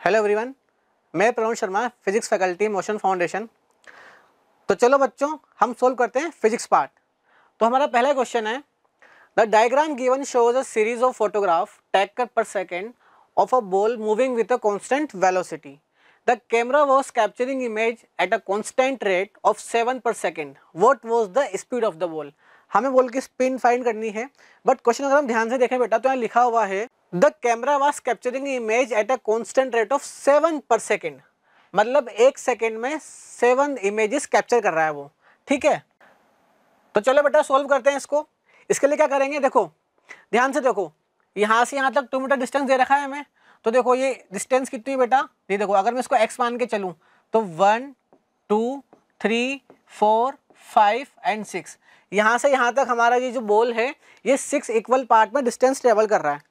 Hello everyone, मैं Praveen Sharma, physics faculty motion foundation. तो चलो बच्चों, हम सोल्व करते हैं फिजिक्स पार्ट। तो हमारा पहला क्वेश्चन है, the diagram given shows a series of photograph taken per second of a ball moving with a constant velocity. The camera was capturing image at a constant rate of 7 per second. What was the speed of the ball. हमें ball की spin find करनी है, but question अगर हम ध्यान से देखें बेटा तो यहाँ लिखा हुआ है the camera was capturing image at a constant rate of 7 per second. मतलब 1 सेकेंड में 7 इमेजेस कैप्चर कर रहा है वो। ठीक है, तो चलो बेटा सोल्व करते हैं इसको। इसके लिए क्या करेंगे, देखो ध्यान से देखो, यहाँ से यहाँ तक 2 मीटर डिस्टेंस दे रखा है हमें। तो देखो ये डिस्टेंस कितनी है बेटा, ये देखो अगर मैं इसको x मान के चलूँ तो 1 2 3 4 5 एंड 6। यहाँ से यहाँ तक हमारा ये जो बॉल है ये 6 इक्वल पार्ट में डिस्टेंस ट्रेवल कर रहा है।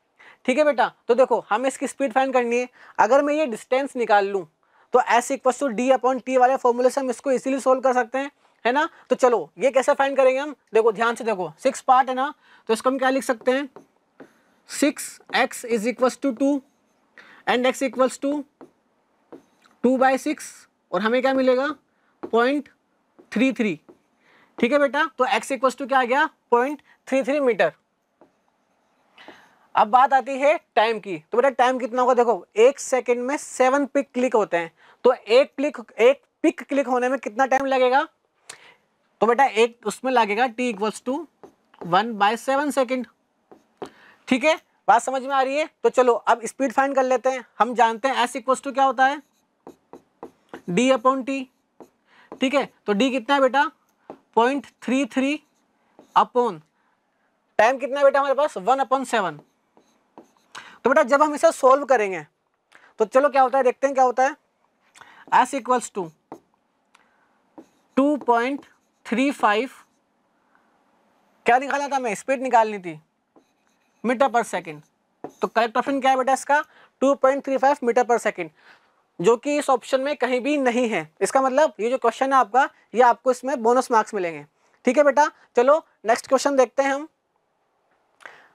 ठीक है बेटा, तो देखो हमें इसकी स्पीड फाइंड करनी है। अगर मैं ये डिस्टेंस निकाल लूँ तो S=d/t वाले फॉर्मूले से हम इसको इजीली सोल्व कर सकते हैं, है ना। तो चलो ये कैसे फाइंड करेंगे हम, देखो ध्यान से देखो, 6 पार्ट है ना, तो इसको हम क्या लिख सकते हैं, 6x = 2 एंड x = 2/6 और हमें क्या मिलेगा 0.33। ठीक है बेटा, तो x = क्या आ गया 0.33 मीटर। अब बात आती है टाइम की। तो बेटा टाइम कितना होगा, देखो 1 सेकेंड में 7 पिक क्लिक होते हैं, तो एक पिक क्लिक होने में कितना टाइम लगेगा। तो बेटा एक उसमें लगेगा t = 1/7 सेकेंड। ठीक है, बात समझ में आ रही है। तो चलो अब स्पीड फाइंड कर लेते हैं। हम जानते हैं S क्या होता है, d/t। ठीक है, तो d कितना है बेटा 0.33 अपॉन टाइम कितना है बेटा हमारे पास 1/7। तो बेटा जब हम इसे सोल्व करेंगे तो चलो क्या होता है, देखते हैं क्या होता है। S = 2.35, क्या निकाला था मैं, स्पीड निकालनी थी, मीटर पर सेकेंड। तो करेक्ट ऑप्शन क्या है बेटा इसका 2.35 मीटर पर सेकेंड, जो कि इस ऑप्शन में कहीं भी नहीं है। इसका मतलब ये जो क्वेश्चन है आपका, ये आपको इसमें बोनस मार्क्स मिलेंगे। ठीक है बेटा, चलो नेक्स्ट क्वेश्चन देखते हैं हम।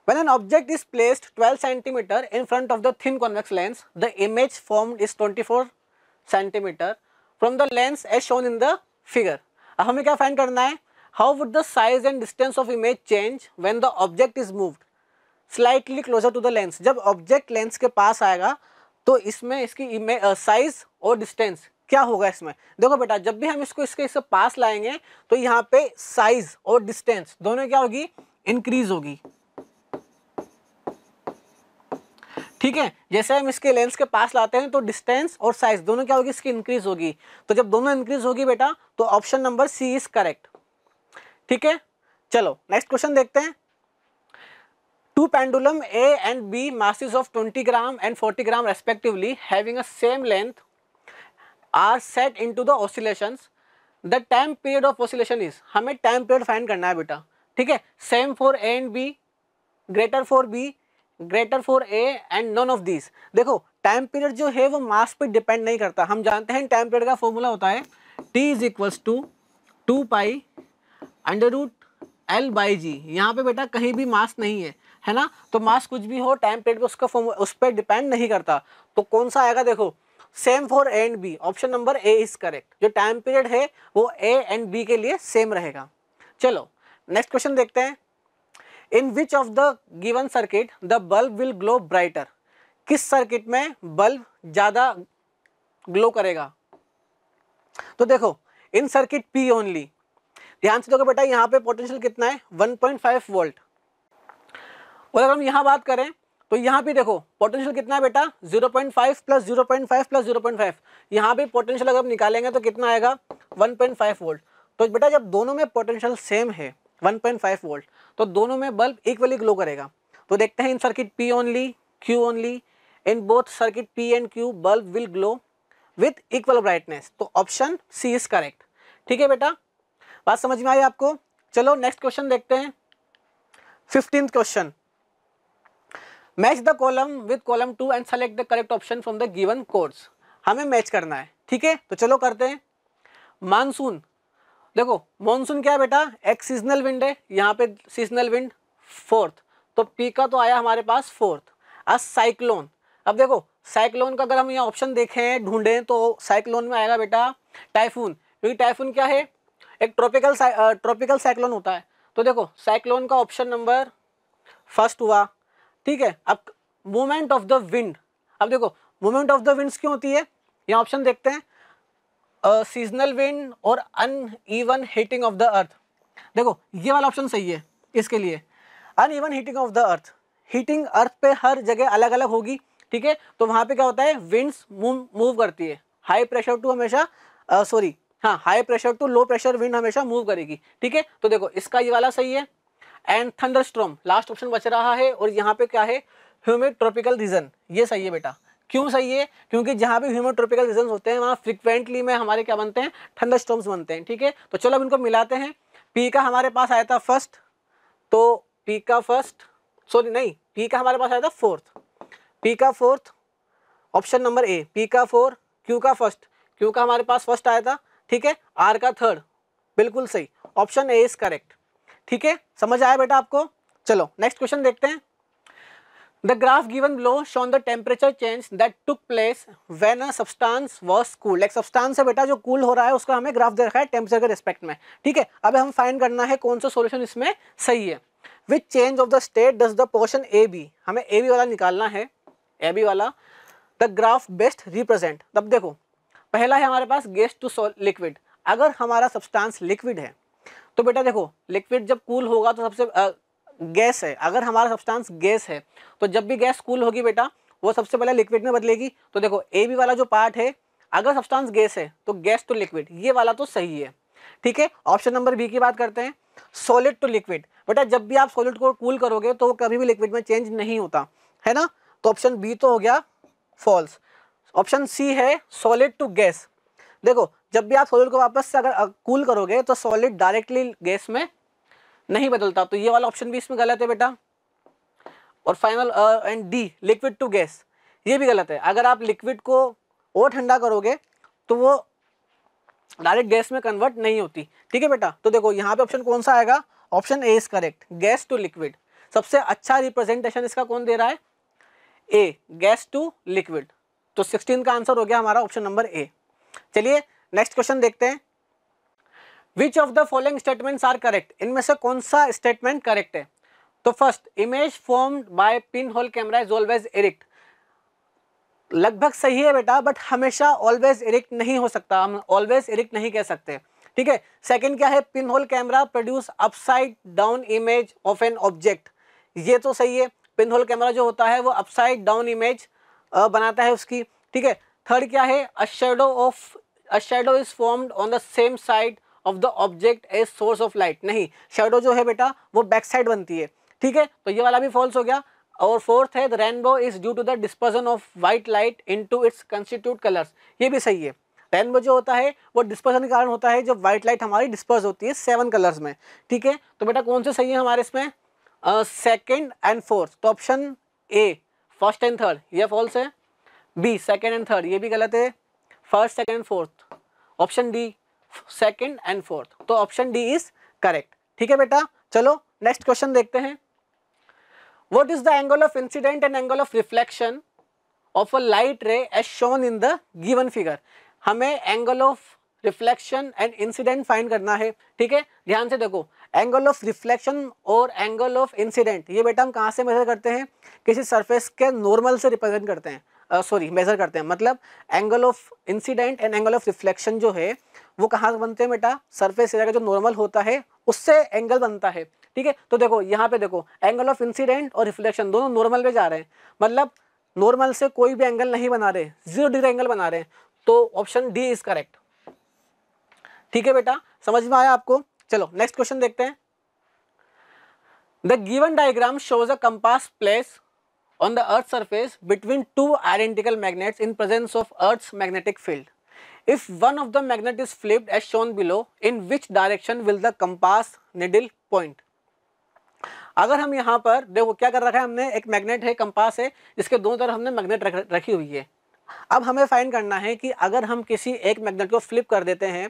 When an object is placed 12 cm in front of the thin convex lens, the image formed is 24 cm from the lens as shown in the figure. अब हमें क्या फाइंड करना है, how would the size and distance of image change when the object is moved slightly closer to the lens। जब object lens के पास आएगा तो इसमें इसकी साइज और डिस्टेंस क्या होगा इसमें। देखो बेटा जब भी हम इसको इसके पास लाएंगे तो यहाँ पे साइज और डिस्टेंस दोनों क्या होगी, इंक्रीज होगी। ठीक है, जैसे हम इसके लेंस के पास लाते हैं तो डिस्टेंस और साइज दोनों क्या होगी, इसकी इंक्रीज होगी। तो जब दोनों इंक्रीज होगी बेटा तो option number C is correct. ठीक है, चलो नेक्स्ट क्वेश्चन देखते हैं। Two pendulum A and B masses of 20 gram and 40 gram respectively having a same length are set into the oscillations. The time period of oscillation is, हमें time period find करना है बेटा। ठीक है, same for A and B, greater for B, greater for A and none of these. देखो time period जो है वो मास पे डिपेंड नहीं करता। हम जानते हैं टाइम पीरियड का फॉर्मूला होता है T = 2π √L/g। यहाँ पे बेटा कहीं भी मास नहीं है ना, तो मास कुछ भी हो टाइम पीरियड पे उसका उस पर डिपेंड नहीं करता। तो कौन सा आएगा, देखो same for A and B, option number A is correct. जो टाइम पीरियड है वो A एंड B के लिए सेम रहेगा। चलो नेक्स्ट क्वेश्चन देखते हैं। In which of the given circuit the bulb will glow brighter. किस सर्किट में बल्ब ज्यादा ग्लो करेगा। तो देखो इन सर्किट P ओनली, ध्यान से देखो बेटा यहाँ पे पोटेंशियल कितना है 1.5 वोल्ट। और अगर हम यहाँ बात करें तो यहाँ पे देखो पोटेंशियल कितना है बेटा 0.5 + 0.5 + 0.5। यहाँ पे पोटेंशियल अगर निकालेंगे तो कितना आएगा 1.5 वोल्ट। तो बेटा जब दोनों में पोटेंशियल सेम है 1.5 वोल्ट तो दोनों में बल्ब इक्वली ग्लो करेगा। तो देखते हैं in circuit P only, Q only, in both circuit P and Q bulb will glow with equal brightness. तो ऑप्शन सी इज करेक्ट। ठीक है बेटा, बात समझ में आई आपको। चलो नेक्स्ट क्वेश्चन देखते हैं। 15th question, match the column with column 2 and select the correct option from the given codes. हमें मैच करना है। ठीक है, तो चलो करते हैं। मानसून, देखो मॉनसून क्या है बेटा, एक सीजनल विंड है, यहाँ पे सीजनल विंड 4th, तो पी का तो आया हमारे पास 4th। साइक्लोन, अब देखो साइक्लोन का अगर हम यहाँ ऑप्शन देखें ढूंढें तो साइक्लोन में आएगा बेटा टाइफून, क्योंकि टाइफून क्या है, एक ट्रॉपिकल साइक्लोन होता है। तो देखो साइक्लोन का ऑप्शन नंबर फर्स्ट हुआ, ठीक है। अब मूवमेंट ऑफ द विंड, अब देखो मूवमेंट ऑफ द विंड्स क्यों होती है, यहाँ ऑप्शन देखते हैं, सीजनल विंड और uneven heating of the earth. देखो ये वाला ऑप्शन सही है इसके लिए, uneven heating of the earth, heating earth पे हर जगह अलग अलग होगी, ठीक है। तो वहां पे क्या होता है, विंड्स मूव करती है, हाई प्रेशर टू हमेशा high pressure to low pressure wind हमेशा मूव करेगी, ठीक है। तो देखो इसका ये वाला सही है। एंड थंडरस्टॉर्म लास्ट ऑप्शन बच रहा है, और यहाँ पे क्या है, ह्यूमिड ट्रॉपिकल रीजन, ये सही है बेटा। क्यों सही है, क्योंकि जहाँ भी ह्यूमिड ट्रॉपिकल रीजन होते हैं वहाँ फ्रिक्वेंटली में हमारे क्या बनते हैं, थंडरस्टॉर्म्स बनते हैं, ठीक है। तो चलो अब इनको मिलाते हैं। पी का हमारे पास आया था फर्स्ट, तो पी का फर्स्ट, सॉरी नहीं, पी का हमारे पास आया था फोर्थ, पी का फोर्थ ऑप्शन नंबर ए, पी का 4, क्यू का फर्स्ट, क्यू का हमारे पास फर्स्ट आया था, ठीक है। आर का थर्ड, बिल्कुल सही, ऑप्शन ए इज करेक्ट, ठीक है। समझ आया बेटा आपको। चलो नेक्स्ट क्वेश्चन देखते हैं। The graph given below shown the temperature change that took place when a substance was cooled. एक सब्सटेंस है बेटा जो कूल हो रहा है, उसका हमें ग्राफ दे रखा है टेम्परेचर के रिस्पेक्ट में, ठीक है। अब हम फाइंड करना है कौन सा सॉल्यूशन इसमें सही है। Which change of the state does the portion A B, हमें ए बी वाला निकालना है, ए बी वाला द ग्राफ बेस्ट रिप्रेजेंट। तब देखो पहला है हमारे पास गैस टू लिक्विड। अगर हमारा सब्सटेंस लिक्विड है तो बेटा देखो लिक्विड जब कूल होगा तो सबसे गैस है, अगर हमारा सब्सटेंस गैस है तो जब भी गैस कूल होगी बेटा वो सबसे पहले लिक्विड में बदलेगी। तो देखो ए बी वाला जो पार्ट है, अगर सब्सटेंस गैस है तो गैस टू लिक्विड, ये वाला तो सही है, ठीक है। ऑप्शन नंबर बी की बात करते हैं, सॉलिड टू लिक्विड। बेटा जब भी आप सॉलिड को कूल करोगे तो वो कभी भी लिक्विड में चेंज नहीं होता है ना, तो ऑप्शन बी तो हो गया फॉल्स। ऑप्शन सी है सॉलिड टू गैस। देखो जब भी आप सॉलिड को वापस से अगर कूल करोगे तो सॉलिड डायरेक्टली गैस में नहीं बदलता, तो ये वाला ऑप्शन भी इसमें गलत है बेटा। और final and D liquid to gas, ये भी गलत है। अगर आप लिक्विड को और ठंडा करोगे तो वो डायरेक्ट गैस में कन्वर्ट नहीं होती, ठीक है बेटा। तो देखो यहाँ पे ऑप्शन कौन सा आएगा, option A is correct, gas to liquid. सबसे अच्छा रिप्रेजेंटेशन इसका कौन दे रहा है, ए, गैस टू लिक्विड। तो 16 का आंसर हो गया हमारा ऑप्शन नंबर ए। चलिए नेक्स्ट क्वेश्चन देखते हैं। Which of the following statements are correct, इनमें से कौन सा स्टेटमेंट करेक्ट है। तो first, image formed by pinhole camera is always erect, लगभग सही है बेटा, बट हमेशा ऑलवेज इरेक्ट नहीं हो सकता, हम ऑलवेज इरेक्ट नहीं कह सकते, ठीक है। सेकंड क्या है, pin hole camera produce upside down image of an object, ये तो सही है, पिन होल कैमरा जो होता है वो अपसाइड डाउन इमेज बनाता है उसकी, ठीक है। थर्ड क्या है, a shadow is formed on the same side of the object as source of light, नहीं, शैडो जो है बेटा वो बैक साइड बनती है, ठीक है। तो ये वाला भी फॉल्स हो गया। और फोर्थ है, the rainbow is due to the dispersion of white light into its constitute colours, ये भी सही है। रेनबो जो होता है वो डिस्पर्जन के कारण होता है, जब व्हाइट लाइट हमारी डिस्पर्स होती है 7 कलर्स में, ठीक है। तो बेटा कौन से सही है हमारे इसमें, सेकंड एंड फोर्थ। तो option A first and third ये फॉल्स है, बी सेकंड एंड थर्ड ये भी गलत है, first second and fourth option D second and fourth, तो ऑप्शन डी इज करेक्ट, ठीक है बेटा। चलो नेक्स्ट क्वेश्चन देखते हैं। What is the angle of incident and angle of reflection of a light ray as shown in the given figure. हमें angle of reflection and incident find करना है, ठीक है। ध्यान से देखो, एंगल ऑफ रिफ्लेक्शन और एंगल ऑफ इंसिडेंट ये बेटा हम कहाँ से मेजर करते हैं, किसी सरफेस के नॉर्मल से रिप्रेजेंट करते हैं, मेजर करते हैं। मतलब angle of incident and angle of reflection जो है वो कहाँ से बनते हैं बेटा, सरफेस एरिया का जो नॉर्मल होता है उससे एंगल बनता है, ठीक है। तो देखो यहाँ पे देखो एंगल ऑफ इंसिडेंट और रिफ्लेक्शन दोनों नॉर्मल में जा रहे हैं, मतलब नॉर्मल से कोई भी एंगल नहीं बना रहे, 0 डिग्री एंगल बना रहे हैं, तो ऑप्शन डी इज करेक्ट, ठीक है बेटा। समझ में आया आपको। चलो नेक्स्ट क्वेश्चन देखते हैं। The given diagram shows a compass place on the earth's surface between two identical magnets in presence of earth's magnetic field. If one of the magnet is flipped as shown below, in which direction will the compass needle point? अगर हम यहाँ पर देखो क्या कर रखा है हमने, एक मैग्नेट है, कंपास है, जिसके दोनों तरफ हमने मैग्नेट रखी हुई है। अब हमें फाइंड करना है कि अगर हम किसी एक मैग्नेट को फ्लिप कर देते हैं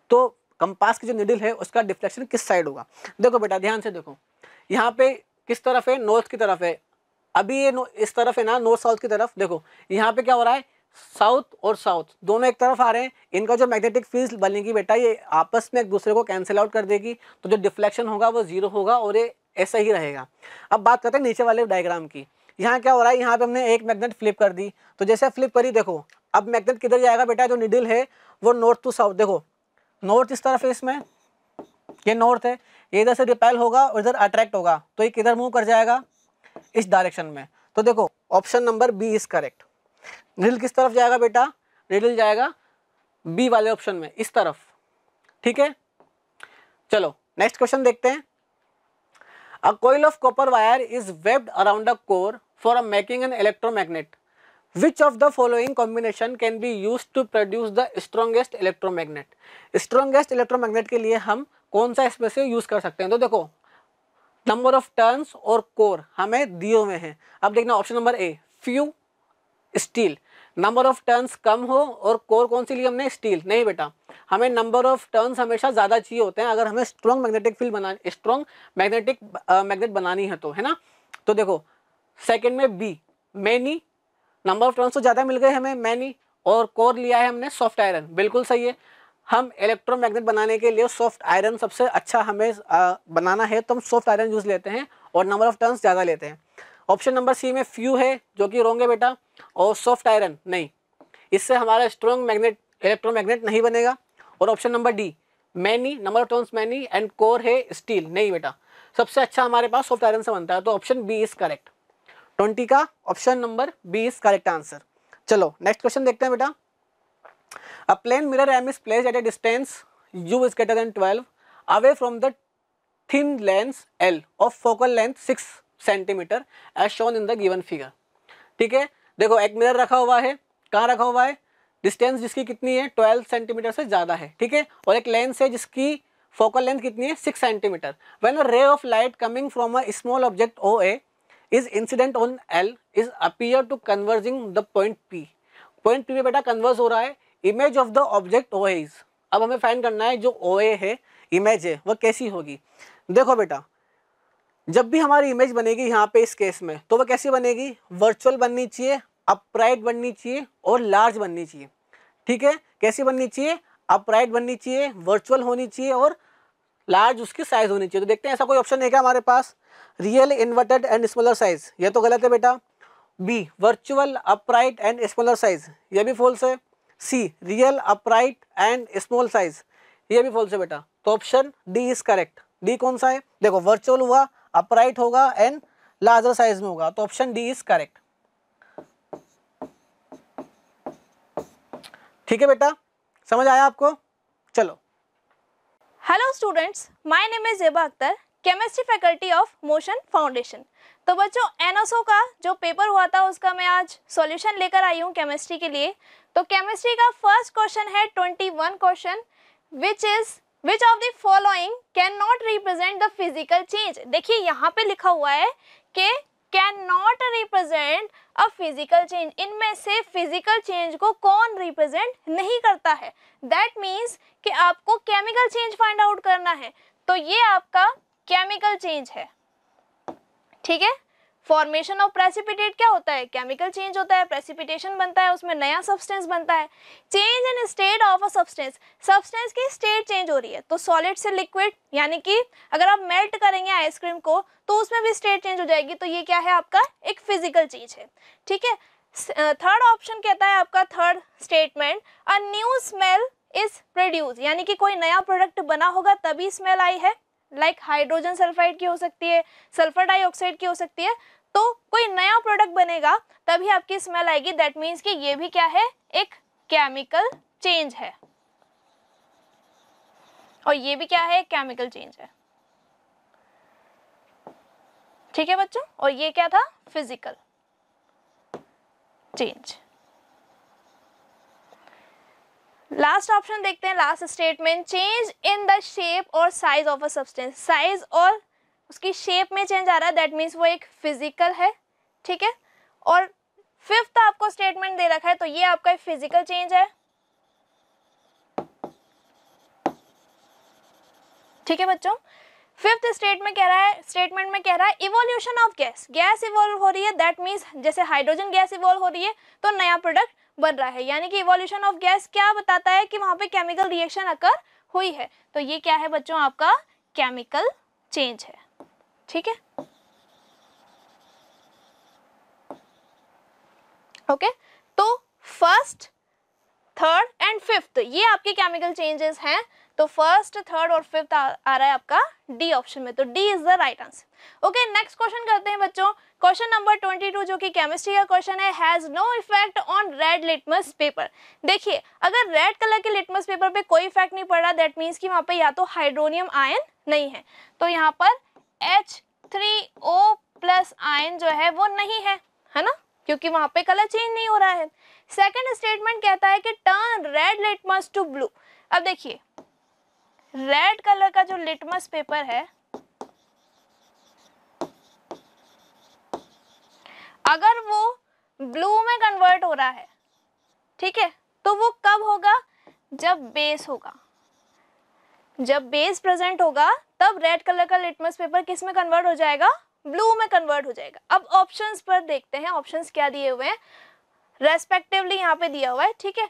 तो कंपास की जो निडल है उसका डिफ्लेक्शन किस साइड होगा। देखो बेटा ध्यान से देखो, यहाँ पे किस तरफ है, नॉर्थ की तरफ है, अभी ये इस तरफ है ना, नॉर्थ साउथ की तरफ, देखो यहाँ पे क्या हो रहा है, साउथ और साउथ दोनों एक तरफ आ रहे हैं, इनका जो मैग्नेटिक फील्ड बनेगी बेटा ये आपस में एक दूसरे को कैंसिल आउट कर देगी, तो जो डिफ्लेक्शन होगा वो जीरो होगा और ये ऐसा ही रहेगा। अब बात करते हैं नीचे वाले डायग्राम की। यहाँ क्या हो रहा है, यहाँ पे हमने एक मैग्नेट फ्लिप कर दी, तो जैसे फ्लिप करी देखो अब मैग्नेट किधर जाएगा बेटा, जो निडल है वो नॉर्थ टू साउथ, देखो नॉर्थ इस तरफ है, इसमें ये नॉर्थ है, ये इधर से रिपेल होगा और इधर अट्रैक्ट होगा, तो ये किधर मूव कर जाएगा, इस डायरेक्शन में। तो देखो option number B is correct. Needle किस तरफ जाएगा बेटा, निडल जाएगा बी वाले ऑप्शन में, इस तरफ, ठीक है। चलो नेक्स्ट क्वेश्चन देखते हैं। अ coil of copper wire is webbed around a core for making an electromagnet. Which of the following combination can be used to produce the strongest electromagnet? Strongest electromagnet के लिए हम कौन सा इसमें से यूज कर सकते हैं? तो देखो नंबर ऑफ टर्न्स और कोर हमें दिए हुए हैं। अब देखना option number A few steel, number of turns कम हो और कोर कौन सी ली हमने, स्टील। नहीं बेटा, हमें नंबर ऑफ टर्न्स हमेशा ज़्यादा चाहिए होते हैं अगर हमें स्ट्रॉन्ग मैग्नेटिक फील्ड मैग्नेट बनानी है तो, है ना। तो देखो सेकंड में be many, number of turns तो ज़्यादा मिल गए हमें मैनी, और कोर लिया है हमने सॉफ्ट आयरन, बिल्कुल सही है। हम इलेक्ट्रोमैग्नेट बनाने के लिए सॉफ्ट आयरन सबसे अच्छा हमें बनाना है तो हम सॉफ्ट आयरन यूज़ लेते हैं और नंबर ऑफ टर्न्स ज़्यादा लेते हैं। ऑप्शन नंबर सी में फ्यू है जो कि रॉन्ग है बेटा, और सॉफ्ट आयरन नहीं, इससे हमारा स्ट्रॉन्ग मैग्नेट इलेक्ट्रोमैग्नेट नहीं बनेगा। और option number D many, number of turns many and core है स्टील, नहीं बेटा, सबसे अच्छा हमारे पास सॉफ्ट आयरन से बनता है, तो ऑप्शन बी इज करेक्ट। 20 का option number B is correct answer. चलो नेक्स्ट क्वेश्चन देखते हैं बेटा। A plane mirror M is placed at a distance u is greater than 12 away from the thin lens L of focal length 6 centimetre as shown in the given figure. ठीक है, देखो एक mirror रखा हुआ है, कहाँ रखा हुआ है, डिस्टेंस जिसकी कितनी है 12 सेंटीमीटर से ज़्यादा है, ठीक है, और एक लेंस है जिसकी फोकल लेंथ कितनी है 6 centimetre. When a ray of light coming from a small object OA is incident on L is appear to converging the point P। पॉइंट P में बेटा कन्वर्ज हो रहा है, image of the object OA is, अब हमें find करना है जो OA है इमेज है वह कैसी होगी। देखो बेटा जब भी हमारी इमेज बनेगी यहाँ पे इस केस में तो वह कैसी बनेगी, वर्चुअल बननी चाहिए, अपराइट बननी चाहिए और लार्ज बननी चाहिए। ठीक है, कैसी बननी चाहिए, अपराइट बननी चाहिए, वर्चुअल होनी चाहिए और लार्ज उसकी साइज होनी चाहिए। तो देखते हैं ऐसा कोई ऑप्शन है क्या हमारे पास, real inverted and smaller size, ये तो गलत है बेटा। B virtual upright and smaller size, ये भी फॉल्स है। C real upright and small size, ये भी फॉल्स है बेटा। तो option D is correct. D कौन सा है, देखो वर्चुअल हुआ, अपराइट होगा एंड लार्जर साइज में होगा, तो ऑप्शन डी इज करेक्ट। ठीक है बेटा, समझ आया आपको। चलो hello students, my name is Zeba Akhtar, chemistry faculty of motion foundation. तो बच्चों NSO का जो पेपर हुआ था उसका मैं आज सॉल्यूशन लेकर आई हूँ केमिस्ट्री के लिए। तो केमिस्ट्री का फर्स्ट क्वेश्चन है 21 question, which of the following can not represent the physical change. देखिए यहाँ पे लिखा हुआ है कि can not represent a physical change, इनमें से फिजिकल चेंज को कौन रिप्रेजेंट नहीं करता है। दैट मीन्स कि आपको केमिकल चेंज फाइंड आउट करना है, तो ये आपका केमिकल चेंज है। ठीक है, फॉर्मेशन ऑफ प्रेसिपिटेट क्या होता है, केमिकल चेंज होता है, प्रेसिपिटेशन बनता है, उसमें नया सब्सटेंस बनता है। Change in state of a substance, substance की स्टेट चेंज हो रही है, तो सॉलिड से लिक्विड, यानी कि अगर आप मेल्ट करेंगे आइसक्रीम को तो उसमें भी स्टेट चेंज हो जाएगी, तो ये क्या है आपका एक फिजिकल चेंज है। ठीक है, थर्ड ऑप्शन कहता है आपका third statement, a new smell is produce, यानी कि कोई नया प्रोडक्ट बना होगा तभी स्मेल आई है, लाइक हाइड्रोजन सल्फाइड की हो सकती है, सल्फर डाइऑक्साइड की हो सकती है, तो कोई नया प्रोडक्ट बनेगा तभी आपकी स्मेल आएगी। दैट मीन्स कि ये भी क्या है, एक केमिकल चेंज है, और ये भी क्या है, केमिकल चेंज है। ठीक है बच्चों, और ये क्या था, फिजिकल चेंज। लास्ट ऑप्शन देखते हैं, last statement, change in the shape और size of a substance, size और उसकी शेप में चेंज आ रहा है, दैट मीन्स वो एक फिजिकल है। ठीक है, और फिफ्थ आपको स्टेटमेंट दे रखा है, तो ये आपका फिजिकल चेंज है। ठीक है बच्चों, फिफ्थ स्टेटमेंट में कह रहा है इवोल्यूशन ऑफ गैस इवॉल्व हो रही है, दैट मीन्स जैसे हाइड्रोजन गैस इवॉल्व हो रही है तो नया प्रोडक्ट बन रहा है, यानी कि इवोल्यूशन ऑफ गैस क्या बताता है कि वहां पे केमिकल रिएक्शन अकर हुई है। तो ये क्या है बच्चों, आपका केमिकल चेंज है। ठीक है, ओके। तो फर्स्ट, थर्ड एंड फिफ्थ ये आपके केमिकल चेंजेस हैं। तो फर्स्ट, थर्ड और फिफ्थ आ रहा है आपका डी ऑप्शन में, तो D is the right answer. Okay, next question करते हैं बच्चों। क्वेश्चन नंबर 22 जो कि केमिस्ट्री का क्वेश्चन है, has no effect on red litmus paper. देखिए, अगर रेड कलर के लिटमस पेपर पे कोई इफेक्ट नहीं पड़ रहा, दैट मीन्स कि वहां पे या तो हाइड्रोनियम आयन नहीं है, तो यहाँ पर H3O+ आयन जो है वो नहीं है ना, क्योंकि वहां पे कलर चेंज नहीं हो रहा है। सेकंड स्टेटमेंट कहता है कि turn red litmus to blue. अब देखिए, रेड कलर का जो लिटमस पेपर है, अगर वो ब्लू में कन्वर्ट हो रहा है, ठीक है, तो वो कब होगा, जब बेस होगा। जब बेस प्रेजेंट होगा तब रेड कलर का लिटमस पेपर किस में कन्वर्ट हो जाएगा, ब्लू में कन्वर्ट हो जाएगा। अब ऑप्शंस पर देखते हैं, ऑप्शंस क्या दिए हुए हैं, रेस्पेक्टिवली यहाँ पे दिया हुआ है। ठीक है,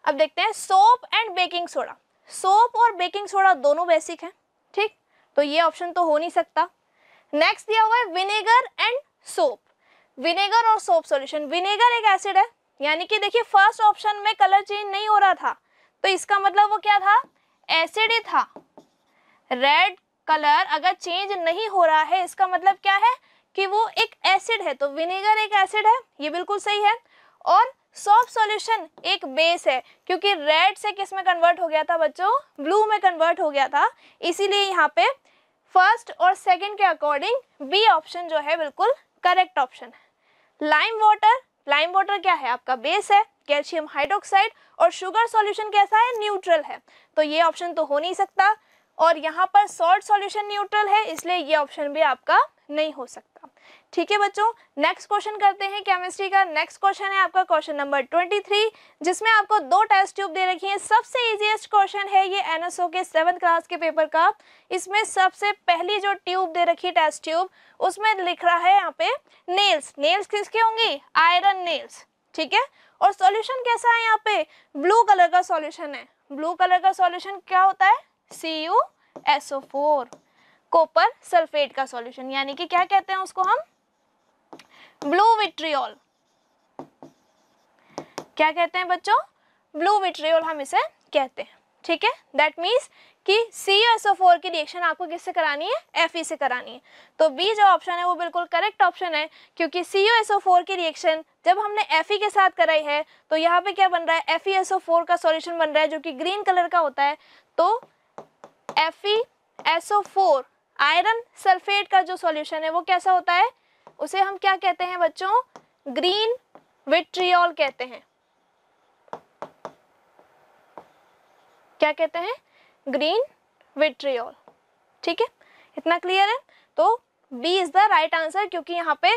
अब देखते हैं soap and baking soda. Soap और बेकिंग सोडा दोनों बेसिक हैं, ठीक, तो ये ऑप्शन तो हो नहीं सकता। नेक्स्ट दिया हुआ है विनेगर एंड सोप, विनेगर और सोप सॉल्यूशन। विनेगर एक एसिड है, यानी कि देखिए फर्स्ट ऑप्शन में कलर चेंज नहीं हो रहा था, तो इसका मतलब वो क्या था, एसिड ही था। रेड कलर अगर चेंज नहीं हो रहा है, इसका मतलब क्या है कि वो एक एसिड है, तो विनेगर एक एसिड है, ये बिल्कुल सही है। और सोप सॉल्यूशन एक बेस है, क्योंकि रेड से किस में कन्वर्ट हो गया था बच्चों, ब्लू में कन्वर्ट हो गया था, इसीलिए यहाँ पे फर्स्ट और सेकंड के अकॉर्डिंग बी ऑप्शन जो है बिल्कुल करेक्ट ऑप्शन है। लाइम वाटर क्या है, आपका बेस है, कैल्शियम हाइड्रोक्साइड, और शुगर सॉल्यूशन कैसा है, न्यूट्रल है, तो ये ऑप्शन तो हो नहीं सकता। और यहाँ पर सॉल्ट सॉल्यूशन न्यूट्रल है, इसलिए ये ऑप्शन भी आपका नहीं हो सकता। ठीक है बच्चों, नेक्स्ट क्वेश्चन करते हैं केमिस्ट्री का। नेक्स्ट क्वेश्चन है आपका क्वेश्चन नंबर 23, जिसमें आपको 2 टेस्ट ट्यूब दे रखी है। सबसे इजीएस्ट क्वेश्चन है ये NSO के 7th क्लास के पेपर का। इसमें सबसे पहली जो ट्यूब दे रखी है, टेस्ट ट्यूब, उसमें लिख रहा है यहाँ पे नेल्स। नेल्स किसके होंगी, आयरन नेल्स। ठीक है, और सॉल्यूशन कैसा है, यहाँ पे ब्लू कलर का सॉल्यूशन है। ब्लू कलर का सॉल्यूशन क्या होता है, CuSO4, कॉपर सल्फेट का सॉल्यूशन, यानी कि क्या कहते हैं उसको हम, ब्लू विट्रियोल। क्या कहते हैं बच्चों, ब्लू विट्रियोल हम इसे कहते हैं। ठीक है, दैट मीन्स कि CuSO4 की रिएक्शन आपको किससे करानी है, Fe से करानी है। तो बी जो ऑप्शन है वो बिल्कुल करेक्ट ऑप्शन है, क्योंकि CuSO4 की रिएक्शन जब हमने Fe के साथ कराई है, तो यहाँ पे क्या बन रहा है, FeSO4 का सॉल्यूशन बन रहा है, जो कि ग्रीन कलर का होता है। तो FeSO4 आयरन सल्फेट का जो सॉल्यूशन है वो कैसा होता है, उसे हम क्या कहते हैं बच्चों, ग्रीन विट्रियोल कहते हैं। क्या कहते हैं, ग्रीन विट्रियोल। ठीक है, इतना क्लियर है। तो B is the right answer, क्योंकि यहाँ पे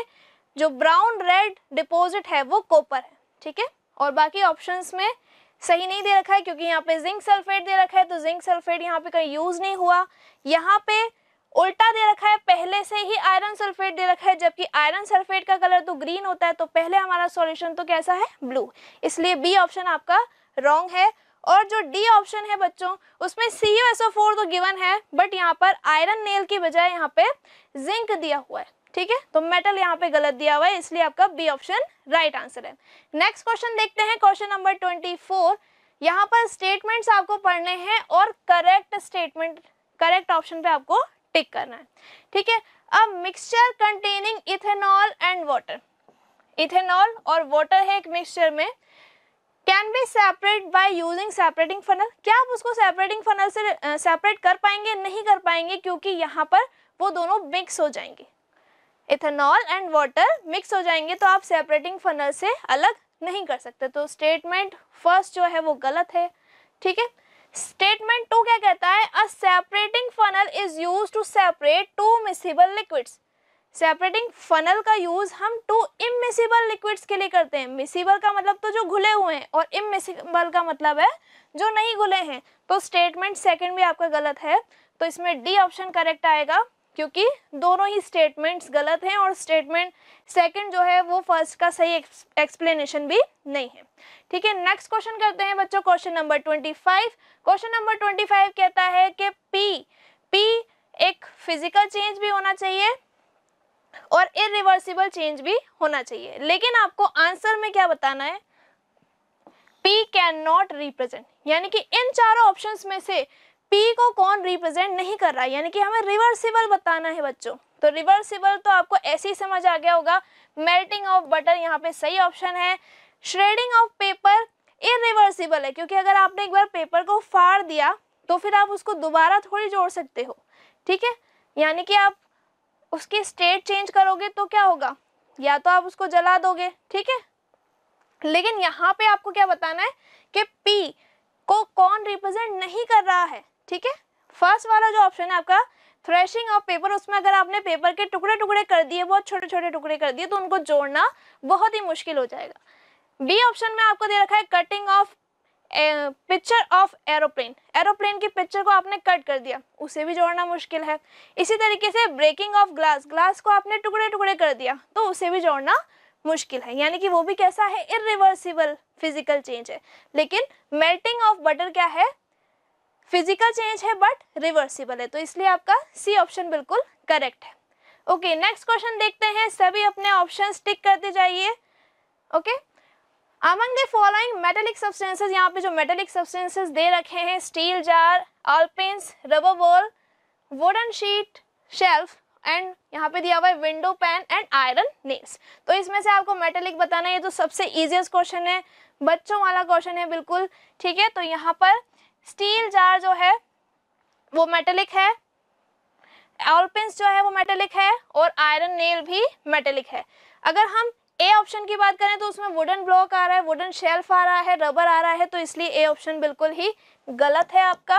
जो ब्राउन रेड डिपॉजिट है वो कॉपर है। ठीक है, और बाकी ऑप्शंस में सही नहीं दे रखा है, क्योंकि यहाँ पे जिंक सल्फेट दे रखा है, तो जिंक सल्फेट यहाँ पे कहीं यूज नहीं हुआ। यहाँ पे उल्टा दे रखा है, पहले से ही आयरन सल्फेट दे रखा है, जबकि आयरन सल्फेट का कलर तो ग्रीन होता है, तो पहले हमारा सॉल्यूशन तो कैसा है, ब्लू, इसलिए बी ऑप्शन आपका रॉन्ग है। और जो डी ऑप्शन है बच्चों, उसमें CuSO4 तो गिवन है, बट यहाँ पर आयरन नेल की बजाय यहाँ पे जिंक दिया हुआ है। ठीक है, तो मेटल यहाँ पे गलत दिया हुआ है, इसलिए आपका बी ऑप्शन राइट आंसर है। नेक्स्ट क्वेश्चन देखते हैं, क्वेश्चन नंबर 24। यहाँ पर स्टेटमेंट्स आपको पढ़ने हैं और करेक्ट स्टेटमेंट, करेक्ट ऑप्शन पे आपको टिक करना है। ठीक है, अब mixture containing ethanol and water, ethanol और वाटर है एक मिक्सचर में, can be separate by using separating funnel. क्या आप उसको सेपरेटिंग फनल से सेपरेट कर पाएंगे, नहीं कर पाएंगे, क्योंकि यहाँ पर वो दोनों मिक्स हो जाएंगे, इथेनॉल एंड वाटर मिक्स हो जाएंगे, तो आप सेपरेटिंग फनल से अलग नहीं कर सकते। तो स्टेटमेंट फर्स्ट जो है वो गलत है। ठीक है, स्टेटमेंट 2 क्या कहता है, a separating funnel is used to separate 2 miscible liquids. Separating funnel का यूज हम 2 इमिसिबल लिक्विड्स के लिए करते हैं। मिसिबल का मतलब तो जो घुले हुए हैं, और इमिसिबल का मतलब है जो नहीं घुले हैं। तो स्टेटमेंट सेकंड भी आपका गलत है। तो इसमें डी ऑप्शन करेक्ट आएगा, क्योंकि दोनों ही स्टेटमेंट्स गलत हैं और स्टेटमेंट सेकंड जो है वो फर्स्ट का सही एक्सप्लेनेशन भी नहीं है। ठीक है, नेक्स्ट क्वेश्चन करते हैं बच्चों, क्वेश्चन नंबर 25। क्वेश्चन नंबर 25 कहता है कि पी एक फिजिकल चेंज भी होना चाहिए और इरिवर्सिबल चेंज भी होना चाहिए, लेकिन आपको आंसर में क्या बताना है, P कैन नॉट रिप्रेजेंट, यानी कि इन चारों ऑप्शंस में से P को कौन रिप्रेजेंट नहीं कर रहा है, यानी कि हमें रिवर्सिबल बताना है बच्चों। तो रिवर्सिबल तो आपको ऐसे ही समझ आ गया होगा, मेल्टिंग ऑफ बटर यहाँ पे सही ऑप्शन है। श्रेडिंग ऑफ पेपर इरिवर्सिबल है, क्योंकि अगर आपने एक बार पेपर को फाड़ दिया तो फिर आप उसको दोबारा थोड़ी जोड़ सकते हो। ठीक है, यानी कि आप उसकी स्टेट चेंज करोगे तो क्या होगा, या तो आप उसको जला दोगे। ठीक है, लेकिन यहाँ पे आपको क्या बताना है कि P को कौन रिप्रेजेंट नहीं कर रहा है। ठीक है, फर्स्ट वाला जो ऑप्शन है आपका थ्रेशिंग ऑफ पेपर, उसमें अगर आपने पेपर के टुकड़े टुकड़े कर दिए, बहुत छोटे छोटे टुकड़े कर दिए, तो उनको जोड़ना बहुत ही मुश्किल हो जाएगा। बी ऑप्शन में आपको दे रखा है cutting of picture of aeroplane, aeroplane की पिक्चर को आपने कट कर दिया, उसे भी जोड़ना मुश्किल है। इसी तरीके से ब्रेकिंग ऑफ ग्लास, ग्लास को आपने टुकड़े टुकड़े कर दिया तो उसे भी जोड़ना मुश्किल है, यानी कि वो भी कैसा है, इरिवर्सिबल फिजिकल चेंज है। लेकिन मेल्टिंग ऑफ बटर क्या है, फिजिकल चेंज है बट रिवर्सिबल है, तो इसलिए आपका सी ऑप्शन बिल्कुल करेक्ट है। ओके, नेक्स्ट क्वेश्चन देखते हैं, सभी अपने ऑप्शन टिक करते जाइए। Okay, among the following metallic substances, यहाँ पे जो मेटेलिक सब्सटेंसेस दे रखे हैं, steel jar, all pins, rubber ball, wooden sheet, shelf and यहाँ पे दिया हुआ है window pane and iron nails. तो इसमें से आपको मेटेलिक बताना है, ये तो सबसे इजीएस्ट क्वेश्चन है, बच्चों वाला क्वेश्चन है बिल्कुल। ठीक है, तो यहाँ पर स्टील जार जो है वो मेटेलिक है, ऑलपिन्स जो है वो मेटेलिक है और आयरन नेल भी मेटेलिक है। अगर हम ए ऑप्शन की बात करें तो उसमें वुडन ब्लॉक आ रहा है, वुडन शेल्फ आ रहा है, रबर आ रहा है, तो इसलिए ए ऑप्शन बिल्कुल ही गलत है आपका।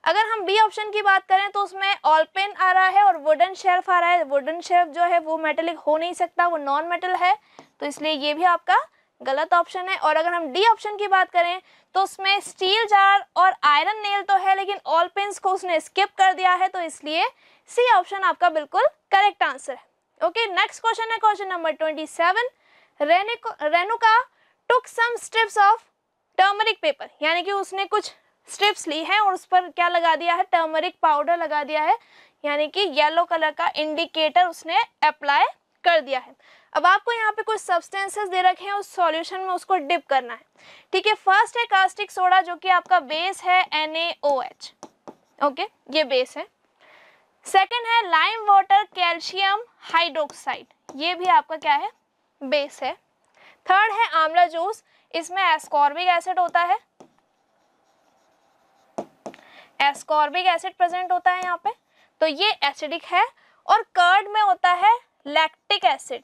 अगर हम बी ऑप्शन की बात करें तो उसमें ऑलपेन आ रहा है और वुडन शेल्फ आ रहा है, वुडन शेल्फ जो है वो मेटेलिक हो नहीं सकता, वो नॉन मेटल है, तो इसलिए ये भी आपका गलत ऑप्शन है। और अगर हम डी ऑप्शन की बात करें तो उसमें स्टील जार और आयरन नेल तो है, लेकिन ऑलपेन्स को उसने स्किप कर दिया है, तो इसलिए सी ऑप्शन आपका बिल्कुल करेक्ट आंसर है। ओके, नेक्स्ट क्वेश्चन है question number 27। Renuka took some strips of turmeric paper, यानी कि उसने कुछ स्ट्रिप्स ली है और उस पर क्या लगा दिया है, टर्मरिक पाउडर लगा दिया है, यानी कि येलो कलर का इंडिकेटर उसने अप्लाई कर दिया है। अब आपको यहाँ पे कुछ सब्सटेंसेस दे रखे हैं, उस सॉल्यूशन में उसको डिप करना है। ठीक है, फर्स्ट है कास्टिक सोडा जो कि आपका बेस है NaOH। ओके, ये बेस है। सेकंड है लाइम वाटर कैल्शियम हाइड्रोक्साइड, ये भी आपका क्या है, बेस है। थर्ड है आंवला जूस, इसमें एस्कॉर्बिक एसिड होता है, एस्कॉर्बिक एसिड प्रेजेंट होता है यहाँ पे, तो ये एसिडिक है। और कर्ड में होता है लैक्टिक एसिड।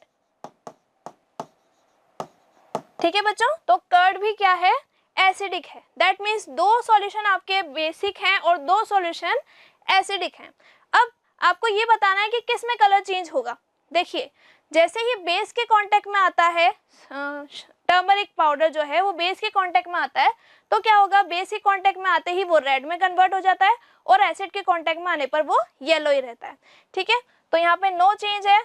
ठीक है बच्चों, तो कर्ड भी क्या है, एसिडिक है। दैट मीन्स दो सॉल्यूशन आपके बेसिक हैं और दो सॉल्यूशन एसिडिक हैं। अब आपको ये बताना है कि किस में कलर चेंज होगा। देखिए, जैसे ही बेस के कांटेक्ट में आता है, टर्मरिक पाउडर जो है वो बेस के कांटेक्ट में आता है, तो क्या होगा, बेस के कांटेक्ट में आते ही वो रेड में कन्वर्ट हो जाता है और एसिड के कांटेक्ट में आने पर वो येलो ही रहता है। ठीक है, तो यहाँ पे नो चेंज है,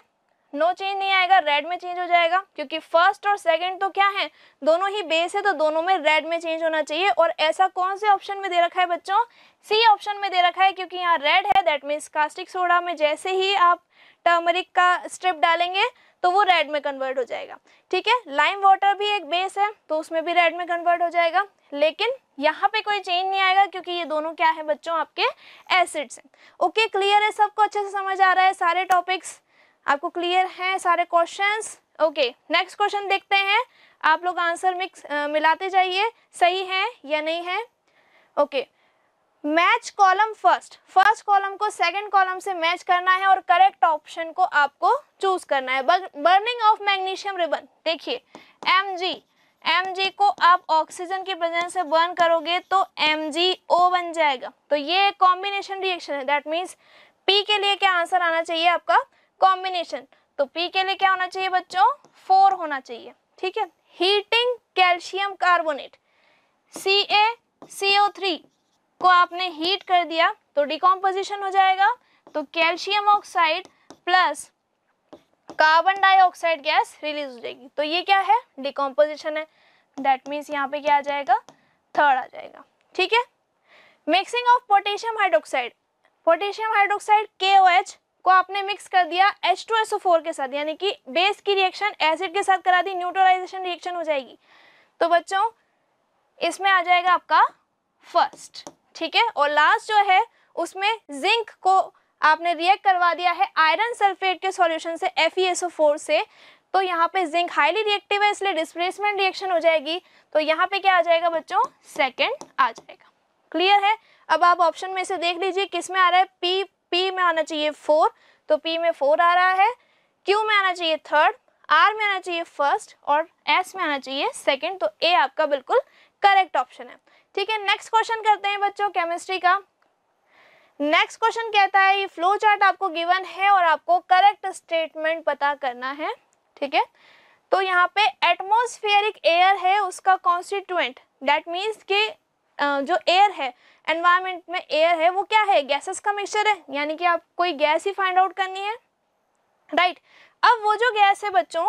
नो चेंज नहीं आएगा, रेड में चेंज हो जाएगा, क्योंकि फर्स्ट और सेकंड तो क्या है, दोनों ही बेस है, तो दोनों में रेड में चेंज होना चाहिए। और ऐसा कौन से ऑप्शन में दे रखा है बच्चों, सी ऑप्शन में दे रखा है, क्योंकि यहाँ रेड है, दैट मीन्स कास्टिक सोडा में जैसे ही आप टर्मरिक का स्ट्रिप डालेंगे तो वो रेड में कन्वर्ट हो जाएगा। ठीक है, लाइम वाटर भी एक बेस है तो उसमें भी रेड में कन्वर्ट हो जाएगा, लेकिन यहाँ पे कोई चेंज नहीं आएगा क्योंकि ये दोनों क्या है बच्चों, आपके एसिड्स हैं। ओके, क्लियर है, सबको अच्छे से समझ आ रहा है, सारे टॉपिक्स आपको क्लियर हैं, सारे क्वेश्चंस। ओके, नेक्स्ट क्वेश्चन देखते हैं, आप लोग आंसर मिलाते जाइए, सही है या नहीं है। Okay, match column first column को सेकंड कॉलम से मैच करना है और करेक्ट ऑप्शन को आपको चूज करना है। बर्निंग ऑफ मैग्नीशियम रिबन, देखिए Mg को आप ऑक्सीजन की प्रेजेंस से बर्न करोगे तो MgO बन जाएगा, तो ये कॉम्बिनेशन रिएक्शन है। दैट मीन्स P के लिए क्या आंसर आना चाहिए आपका, कॉम्बिनेशन, तो P के लिए क्या होना चाहिए बच्चों, 4 होना चाहिए। ठीक है, हीटिंग कैल्शियम कार्बोनेट CaCO3 को आपने हीट कर दिया तो डिकम्पोजिशन हो जाएगा, तो calcium oxide plus carbon dioxide gas release हो जाएगी। तो ये क्या है, डिकम्पोजिशन है। दैट मीन्स यहाँ पे क्या आ जाएगा, थर्ड आ जाएगा। ठीक है। Mixing of potassium hydroxide, potassium hydroxide KOH को आपने मिक्स कर दिया H2SO4 के साथ, यानी कि बेस की रिएक्शन एसिड के साथ करा दी, न्यूट्रलाइजेशन रिएक्शन हो जाएगी। तो बच्चों इसमें आ जाएगा आपका फर्स्ट। ठीक है। और लास्ट जो है उसमें जिंक को आपने रिएक्ट करवा दिया है आयरन सल्फेट के सॉल्यूशन से FeSO4 से, तो यहाँ पे जिंक हाईली रिएक्टिव है इसलिए डिस्प्लेसमेंट रिएक्शन हो जाएगी। तो यहाँ पे क्या आ जाएगा बच्चों, सेकंड आ जाएगा। क्लियर है। अब आप ऑप्शन में से देख लीजिए किस में आ रहा है, P में आना चाहिए 4, तो P में 4 आ रहा है, Q में आना चाहिए थर्ड, R में आना चाहिए फर्स्ट और S में आना चाहिए सेकंड। तो A आपका बिल्कुल करेक्ट ऑप्शन है। ठीक है। नेक्स्ट क्वेश्चन करते हैं बच्चों केमिस्ट्री का। नेक्स्ट क्वेश्चन कहता है, ये फ्लो चार्ट आपको गिवन है और आपको करेक्ट स्टेटमेंट पता करना है। ठीक है। तो यहाँ पे एटमॉस्फेरिक एयर है उसका कॉन्स्टिट्यूएंट, दैट मीन्स कि जो एयर है, एनवायरनमेंट में एयर है वो क्या है, गैसेस का मिक्सचर है, यानी कि आप कोई गैस ही फाइंड आउट करनी है। राइट। अब वो जो गैस है बच्चों,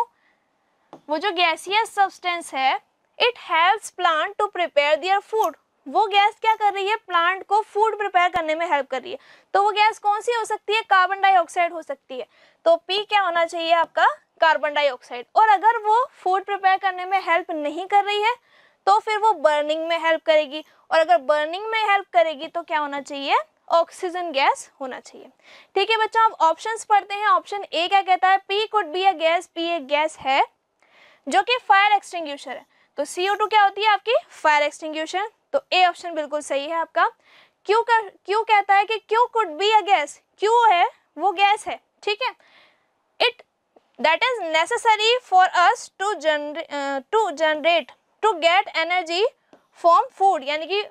वो जो गैसियस सब्सटेंस है, it helps plant to prepare their food, वो गैस क्या कर रही है, प्लांट को फूड प्रिपेयर करने में हेल्प कर रही है। तो वो गैस कौन सी हो सकती है, कार्बन डाइऑक्साइड हो सकती है। तो P क्या होना चाहिए आपका, कार्बन डाइऑक्साइड। और अगर वो फूड प्रिपेयर करने में हेल्प नहीं कर रही है तो फिर वो बर्निंग में हेल्प करेगी, और अगर बर्निंग में हेल्प करेगी तो क्या होना चाहिए, ऑक्सीजन गैस होना चाहिए। ठीक है बच्चों, अब ऑप्शंस पढ़ते हैं। ऑप्शन ए क्या कहता है, P could be a gas, P एक गैस है जो कि फायर एक्सटिंग्विशर है। तो CO2 क्या होती है आपकी, फायर एक्सटिंग्विशर। तो ए ऑप्शन बिल्कुल सही है आपका। क्यू कहता है कि Q could be a gas, Q है वो गैस है। ठीक है। It that is necessary for us to generate to get energy from food, यानी कि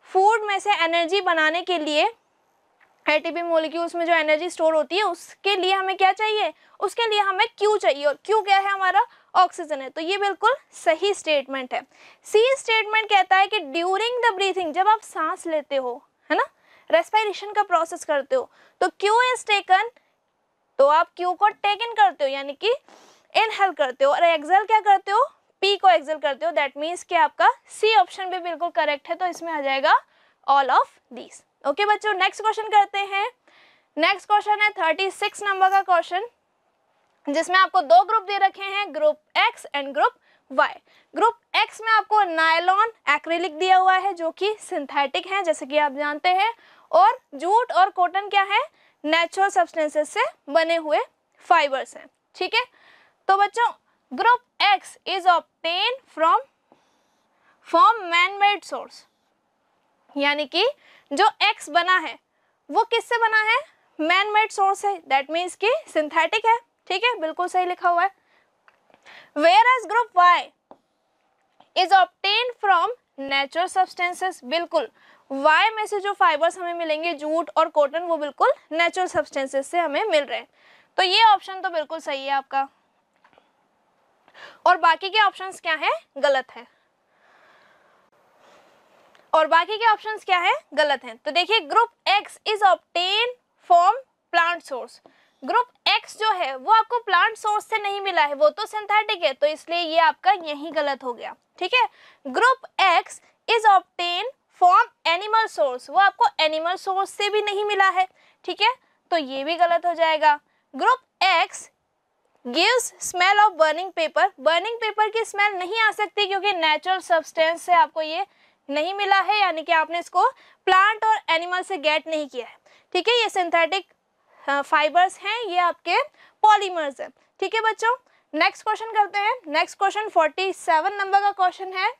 फूड में से एनर्जी बनाने के लिए ATP मॉलिक्यूल्स में जो एनर्जी स्टोर होती है उसके लिए हमें क्या चाहिए, उसके लिए हमें Q चाहिए, और Q क्या है हमारा, ऑक्सीजन है। तो ये बिल्कुल सही स्टेटमेंट है। सी स्टेटमेंट कहता है कि ड्यूरिंग द ब्रीथिंग, जब आप सांस लेते हो, है ना, रेस्पिरेशन का प्रोसेस करते हो, तो Q इज टेकन, तो आप Q को टेकन करते हो यानी कि इनहेल करते हो, और एक्सेल क्या करते हो, P को एक्सेल करते हो। दैट मीन्स कि आपका सी ऑप्शन भी बिल्कुल करेक्ट है। तो इसमें आ जाएगा ऑल ऑफ दीज। ओके बच्चों, नेक्स्ट क्वेश्चन करते हैं। नेक्स्ट क्वेश्चन है 36 नंबर का क्वेश्चन, जिसमें आपको दो ग्रुप दे रखे हैं, group X and group Y। Group X में आपको नायलॉन, एक्रिलिक दिया हुआ है जो कि सिंथेटिक है जैसे कि आप जानते हैं, और जूट और कॉटन क्या है, नेचुरल सब्सटेंसेस से बने हुए फाइबर्स हैं। ठीक है। तो बच्चों group X is obtain from man made source, यानी कि जो X बना है वो किससे बना है, मैन मेड सोर्स है। दैट मीन्स कि सिंथेटिक है। ठीक है, बिल्कुल सही लिखा हुआ है। Whereas group Y is obtain from natural substances, बिल्कुल Y में से जो फाइबर्स हमें मिलेंगे, जूट और कॉटन, वो बिल्कुल नेचुरल सब्सटेंसेस से हमें मिल रहे हैं। तो ये ऑप्शन तो बिल्कुल सही है आपका, और बाकी के ऑप्शंस क्या है, गलत है। और बाकी के ऑप्शंस क्या है, गलत हैं। तो देखिए group X is obtain from plant source, group X जो है वो आपको प्लांट सोर्स से नहीं मिला है, वो तो सिंथेटिक है, तो इसलिए ये आपका यही गलत हो गया। ठीक है। Group X is obtain from animal source, वो आपको एनिमल सोर्स से भी नहीं मिला है। ठीक है, तो ये भी गलत हो जाएगा। Group X gives smell of burning paper, burning paper की स्मेल नहीं आ सकती क्योंकि नेचुरल सब्सटेंस से आपको ये नहीं मिला है, यानी कि आपने इसको प्लांट और एनिमल से गेट नहीं किया है। ठीक है, ये सिंथेटिक फाइबर्स हैं, ये आपके पॉलीमर्स हैं। ठीक है बच्चों, नेक्स्ट क्वेश्चन करते हैं। नेक्स्ट क्वेश्चन 47 नंबर का क्वेश्चन है।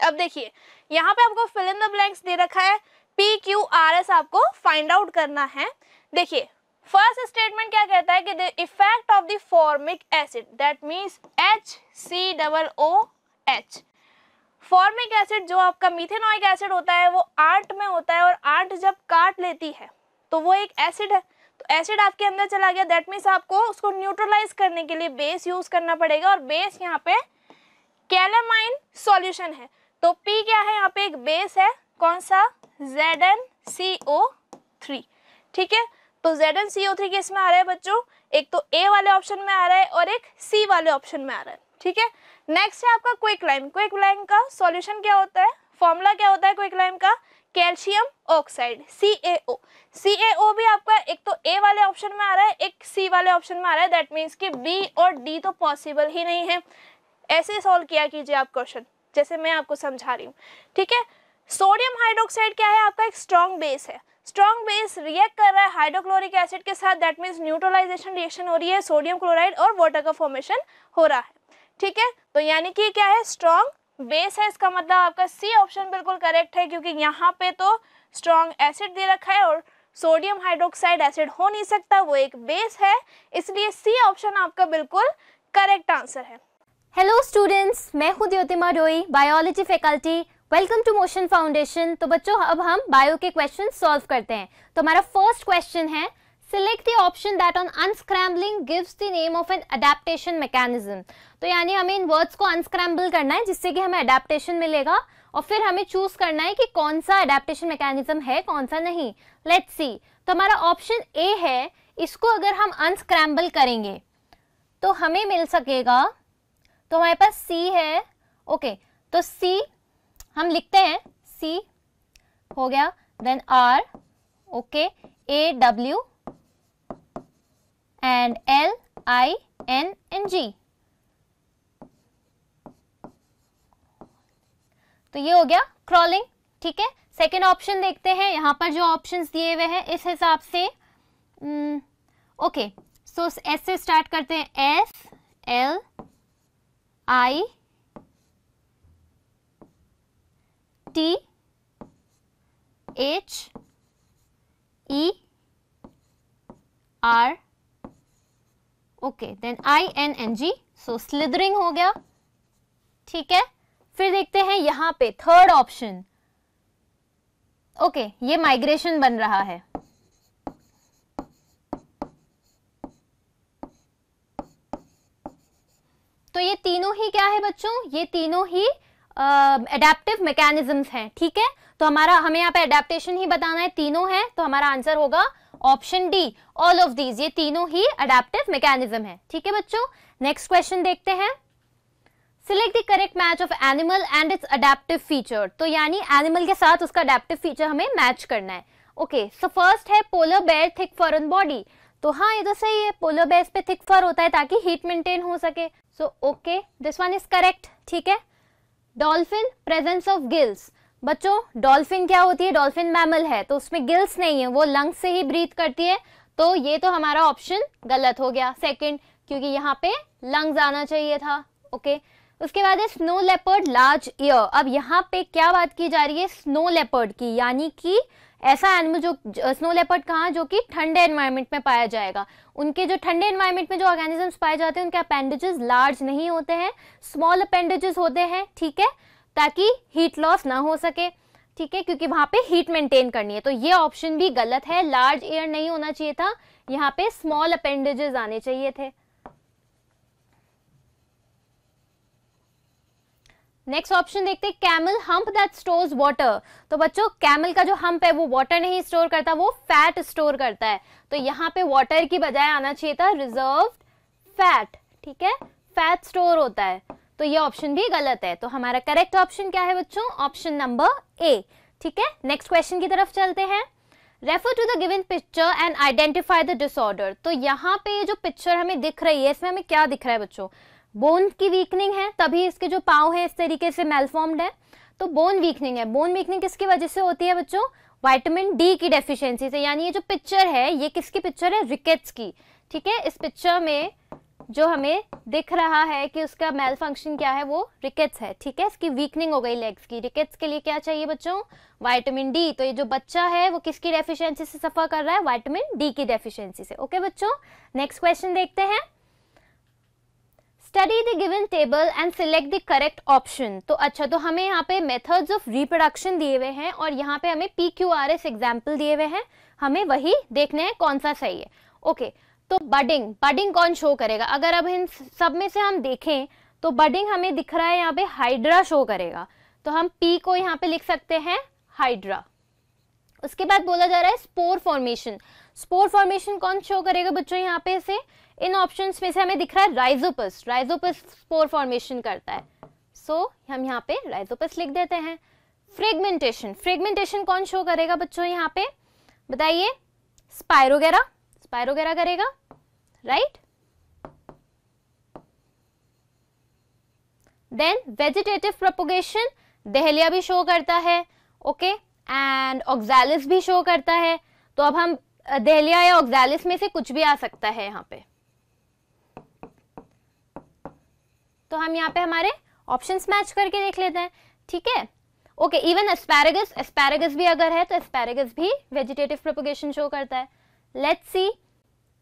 अब देखिए यहाँ पे आपको फिल इन द ब्लैंक्स दे रखा है, PQRS आपको फाइंड आउट करना है। देखिए फर्स्ट स्टेटमेंट क्या कहता है कि the effect of the formic acid, that means HCOOH, formic acid जो आपका मीथेनॉइक एसिड होता है वो आंट में होता है, और आंट जब काट लेती है तो वो एक एसिड है, तो एसिड आपके अंदर चला गया। दैट मीन्स आपको उसको न्यूट्रलाइज करने के लिए बेस यूज करना पड़ेगा, और बेस यहाँ पे कैलामाइन सॉल्यूशन है। तो P क्या है, यहाँ पे एक बेस है, कौन सा, ZnCO3, ठीक है। तो ZnCO3 किस में आ रहा है बच्चों, एक तो ए वाले ऑप्शन में आ रहा है और एक सी वाले ऑप्शन में आ रहा है, ठीक है। नेक्स्ट है आपका क्विकलाइम। क्विकलाइम का सॉल्यूशन क्या होता है, फॉर्मूला क्या होता है क्विकलाइम का, कैल्शियम ऑक्साइड CaO। CaO भी आपका एक तो ए वाले ऑप्शन में आ रहा है, एक सी वाले ऑप्शन में आ रहा है, दैट मीन्स कि बी और डी तो पॉसिबल ही नहीं है। ऐसे सॉल्व किया कीजिए आप क्वेश्चन, जैसे मैं आपको समझा रही हूँ, ठीक है। सोडियम हाइड्रोक्साइड क्या है, आपका एक स्ट्रॉन्ग बेस है। स्ट्रॉन्ग बेस रिएक्ट कर रहा है हाइड्रोक्लोरिक एसिड के साथ, दैट मीन्स न्यूट्रलाइजेशन रिएक्शन हो रही है, सोडियम क्लोराइड और वाटर का फॉर्मेशन हो रहा है, ठीक है। तो यानी कि क्या है, स्ट्रॉन्ग बेस है, इसका मतलब आपका सी ऑप्शन बिल्कुल करेक्ट है, क्योंकि यहाँ पे तो स्ट्रॉन्ग एसिड दे रखा है और सोडियम हाइड्रोक्साइड एसिड हो नहीं सकता, वो एक बेस है, इसलिए सी ऑप्शन आपका बिल्कुल करेक्ट आंसर है। हेलो स्टूडेंट्स, मैं हूँ Dyotima Roy, biology faculty. Welcome to Motion foundation. तो बच्चों, अब हम बायो के क्वेश्चन सॉल्व करते हैं। तो हमारा फर्स्ट क्वेश्चन है, select the option that on unscrambling gives the name of an adaptation mechanism. तो यानी हमें इन वर्ड्स को अनस्क्रैम्बल करना है जिससे कि हमें अडेप्टेशन मिलेगा और फिर हमें चूज करना है कि कौन सा अडेप्टेशन मैकेनिज्म है, कौन सा नहीं। Let's see. तो हमारा ऑप्शन ए है, इसको अगर हम अनस्क्रैम्बल करेंगे तो हमें मिल सकेगा, तो हमारे पास सी है, ओके। तो सी हम लिखते हैं, सी हो गया, then R, okay, A W and L I N N G. तो ये हो गया क्रॉलिंग, ठीक है। सेकेंड ऑप्शन देखते हैं, यहां पर जो ऑप्शंस दिए हुए हैं इस हिसाब से, ओके। सो एस से स्टार्ट करते हैं, S L I T H E R, okay, then I N N G. So slithering हो गया, ठीक है। फिर देखते हैं यहां पे थर्ड ऑप्शन, ओके, ये माइग्रेशन बन रहा है। तो ये तीनों ही क्या है बच्चों, ये तीनों ही एडेप्टिव मैकेनिज्म्स हैं, ठीक है। तो हमें यहाँ पे एडेप्टेशन ही बताना है, तीनों है, तो हमारा आंसर होगा option D, all of these. ये तीनों ही एडेप्टिव मैकेनिज्म है, ठीक है बच्चों। नेक्स्ट क्वेश्चन देखते हैं, select the correct match of animal and it's adaptive feature. तो यानी एनिमल के साथ उसका अडेप्टिव फीचर हमें मैच करना है, ओके। सो फर्स्ट है polar bear, thick fur on body. तो हाँ, ये तो सही है, पोलर बेयर्स पे थिक फर होता है ताकि हीट मेंटेन हो सके। So okay, this one is correct, ठीक है। Dolphin, presence of gills. बच्चों, डॉल्फिन क्या होती है, डॉल्फिन मैमल है तो उसमें गिल्स नहीं है, वो लंग्स से ही ब्रीथ करती है, तो ये तो हमारा ऑप्शन गलत हो गया सेकंड, क्योंकि यहाँ पे लंग्स आना चाहिए था, ओके। उसके बाद है स्नो लेपर्ड, लार्ज ईयर। अब यहाँ पे क्या बात की जा रही है, स्नो लेपर्ड की, यानी कि ऐसा एनिमल जो स्नो लेपर्ड कहाँ, जो कि ठंडे एनवायरनमेंट में पाया जाएगा। उनके जो ठंडे एनवायरनमेंट में जो ऑर्गेनिजम्स पाए जाते हैं उनके अपेंडेजेस लार्ज नहीं होते हैं, स्मॉल अपेंडेजेस होते हैं, ठीक है, ताकि हीट लॉस ना हो सके, ठीक है, क्योंकि वहां पे हीट मेंटेन करनी है। तो ये ऑप्शन भी गलत है, लार्ज ईयर नहीं होना चाहिए था, यहाँ पे स्मॉल अपेंडेजेस आने चाहिए थे। नेक्स्ट ऑप्शन देखते हैं, camel hump that stores water. तो बच्चों, कैमल का जो हम्प है वो वाटर नहीं स्टोर करता, वो फैट स्टोर करता है। तो यहाँ पे वाटर की बजाय आना चाहिए था रिजर्व्ड फैट, ठीक है, फैट स्टोर होता है। तो ये ऑप्शन भी गलत है। तो हमारा करेक्ट ऑप्शन क्या है बच्चों, ऑप्शन नंबर ए, ठीक है। नेक्स्ट क्वेश्चन की तरफ चलते हैं, refer to the given picture and identify the disorder. तो यहाँ पे ये जो पिक्चर हमें दिख रही है, इसमें हमें क्या दिख रहा है बच्चों, बोन की वीकनिंग है, तभी इसके जो पाँव है इस तरीके से मेलफॉर्म्ड है। तो बोन वीकनिंग है, बोन वीकनिंग किसकी वजह से होती है बच्चों, विटामिन डी की डेफिशिएंसी से। यानी ये जो पिक्चर है ये किसकी पिक्चर है, रिकेट्स की, ठीक है। इस पिक्चर में जो हमें दिख रहा है कि उसका मेल फंक्शन क्या है, वो रिकेट्स है, ठीक है, इसकी वीकनिंग हो गई लेग्स की। रिकेट्स के लिए क्या चाहिए बच्चों, विटामिन डी। तो ये जो बच्चा है वो किसकी डेफिशिएंसी से सफर कर रहा है, विटामिन डी की डेफिशिएंसी से, ओके बच्चों। नेक्स्ट क्वेश्चन देखते हैं, study the given table and select the correct option. तो अच्छा, तो हमें यहाँ पे मेथड्स ऑफ रिप्रोडक्शन दिए हुए हैं और यहाँ पे हमें PQRS एग्जाम्पल दिए हुए हैं, हमें वही देखना है कौन सा सही है, ओके। तो बडिंग कौन शो करेगा, अगर अब इन सब में से हम देखें तो बडिंग हमें दिख रहा है यहाँ पे हाइड्रा शो करेगा, तो हम P को यहाँ पे लिख सकते हैं हाइड्रा, उसके बाद बोला जा रहा है स्पोर फॉर्मेशन। स्पोर फॉर्मेशन कौन शो करेगा बच्चों यहाँ पे? से इन ऑप्शंस में से हमें दिख रहा है राइजोपस, राइजोपस स्पोर फॉर्मेशन करता है। सो हम यहाँ पे राइजोपस लिख देते हैं। फ्रेगमेंटेशन, फ्रेगमेंटेशन कौन शो करेगा बच्चों यहाँ पे? बताइए। स्पाइरोगेरा, स्पाइरोगेरा करेगा, right. Then vegetative propagation, dahlia भी शो करता है, ओके, एंड ऑक्सैलिस भी शो करता है। तो अब हम दहलिया या ऑक्सैलिस में से कुछ भी आ सकता है यहाँ पे। तो हम यहाँ पे हमारे ऑप्शंस मैच करके देख लेते हैं, ठीक है। ओके, इवन एस्पैरागस, एस्पैरागस भी अगर है तो एस्पैरागस भी वेजिटेटिव प्रोपोगेशन शो करता है। लेट्स सी,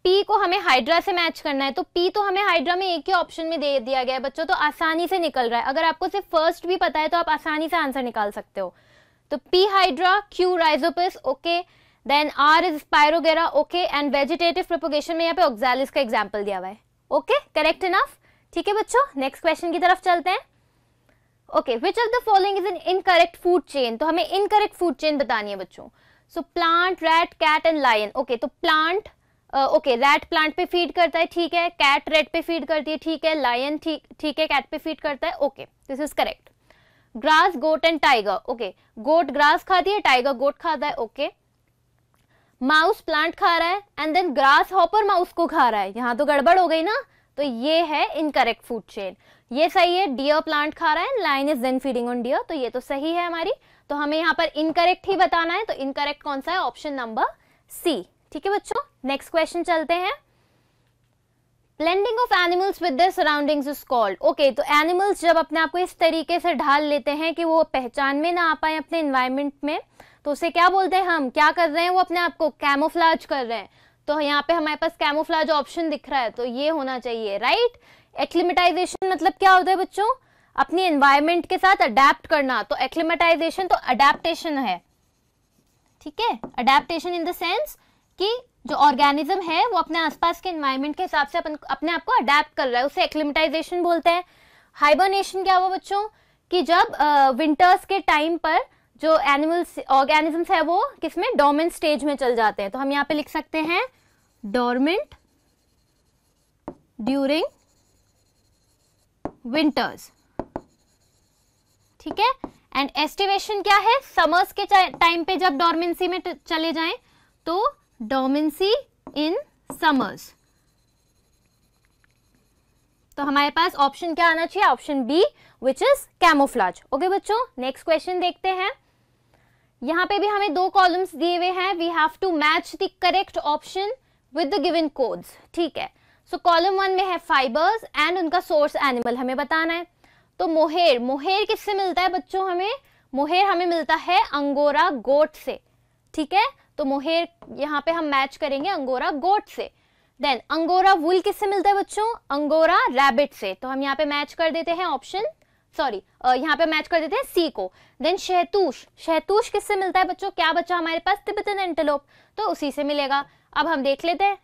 पी को हमें हाइड्रा से मैच करना है, तो पी तो हमें हाइड्रा में एक ही ऑप्शन में दे दिया गया है बच्चों, तो आसानी से निकल रहा है। अगर आपको सिर्फ फर्स्ट भी पता है तो आप आसानी से आंसर निकाल सकते हो। तो P hydra, Q rhizopus, okay, then R is spirogyra, okay, and vegetative propagation में यहाँ पे ऑक्सैलिस का एग्जाम्पल दिया हुआ है। ओके, करेक्ट इनफ, ठीक है बच्चों। नेक्स्ट क्वेश्चन की तरफ चलते हैं। Okay, which of the following is an incorrect food chain? तो हमें इनकरेक्ट फूड चेन बतानी है बच्चों। So plant, rat, cat and lion. Okay, तो प्लांट, ओके, रैट प्लांट पे फीड करता है, ठीक है, कैट रेट पे फीड करती है, ठीक है, लायन ठीक है कैट पे फीड करता है, okay, this is correct. Grass, goat and tiger, okay, goat grass खाती है, टाइगर गोट खाता है, ओके। माउस प्लांट खा रहा है and then grasshopper mouse को खा रहा है, यहाँ तो गड़बड़ हो गई ना, तो ये है इनकरेक्ट फूड चेन। ये सही है, डियर प्लांट खा रहा है, lion is then feeding on deer, तो ये तो सही है हमारी। तो हमें यहाँ पर इनकरेक्ट ही बताना है, तो इनकरेक्ट कौन सा है? ऑप्शन नंबर सी, ठीक है बच्चों। नेक्स्ट क्वेश्चन चलते हैं। Blending of animals with their surroundings is called. Okay, तो एनिमल्स जब अपने आप को इस तरीके से ढाल लेते हैं कि वो पहचान में ना आ पाए अपने एनवायरनमेंट में, तो उसे क्या बोलते हैं? हम क्या कर रहे हैं? वो अपने आप को कैमोफ्लाज कर रहे हैं। तो यहाँ पे हमारे पास कैमोफ्लाज ऑप्शन दिख रहा है, तो ये होना चाहिए, राइट। एक्लिमेटाइजेशन मतलब क्या होता है बच्चों? अपनी एनवायरनमेंट के साथ अडेप्ट करना। तो एक्लिमेटाइजेशन तो अडेप्टेशन है, ठीक है। अडेप्टेशन इन द सेंस कि जो ऑर्गेनिज्म है वो अपने आसपास के एनवायरनमेंट के हिसाब से अपने आप को अडेप्ट कर रहा है, उसे एक्लिमेटाइजेशन बोलते हैं। हाइबरनेशन क्या हुआ बच्चों? कि जब विंटर्स के टाइम पर जो एनिमल्स ऑर्गेनिजम्स है वो किसमें? डोर्मेंट स्टेज में चल जाते हैं। तो हम यहाँ पे लिख सकते हैं डोर्मेंट ड्यूरिंग विंटर्स, ठीक है। एंड एस्टिवेशन क्या है? समर्स के टाइम पे जब डोर्मेंसी में चले जाएं तो डोर्मेंसी इन समर्स। तो हमारे पास ऑप्शन क्या आना चाहिए? Option B, which is camouflage. Okay बच्चों, नेक्स्ट क्वेश्चन देखते हैं। यहाँ पे भी हमें दो कॉलम्स दिए हुए हैं, we have to match the correct option with the given codes, ठीक है। सो कॉलम 1 में है फाइबर्स एंड उनका सोर्स एनिमल हमें बताना है। तो मोहेर, मोहेर किससे मिलता है बच्चों? हमें मोहेर हमें मिलता है अंगोरा गोट से, ठीक है। तो मोहेर यहाँ पे हम मैच करेंगे अंगोरा गोट से। देन अंगोरा वुल किससे मिलता है बच्चों? अंगोरा रैबिट से। तो हम यहाँ पे मैच कर देते हैं ऑप्शन, सॉरी यहाँ पे मैच कर देते हैं सी को। देन शहतूश, शहतूश किससे मिलता है बच्चों? क्या बच्चा हमारे पास? तिब्बतन एंटेलोप, तो उसी से मिलेगा। अब हम देख लेते हैं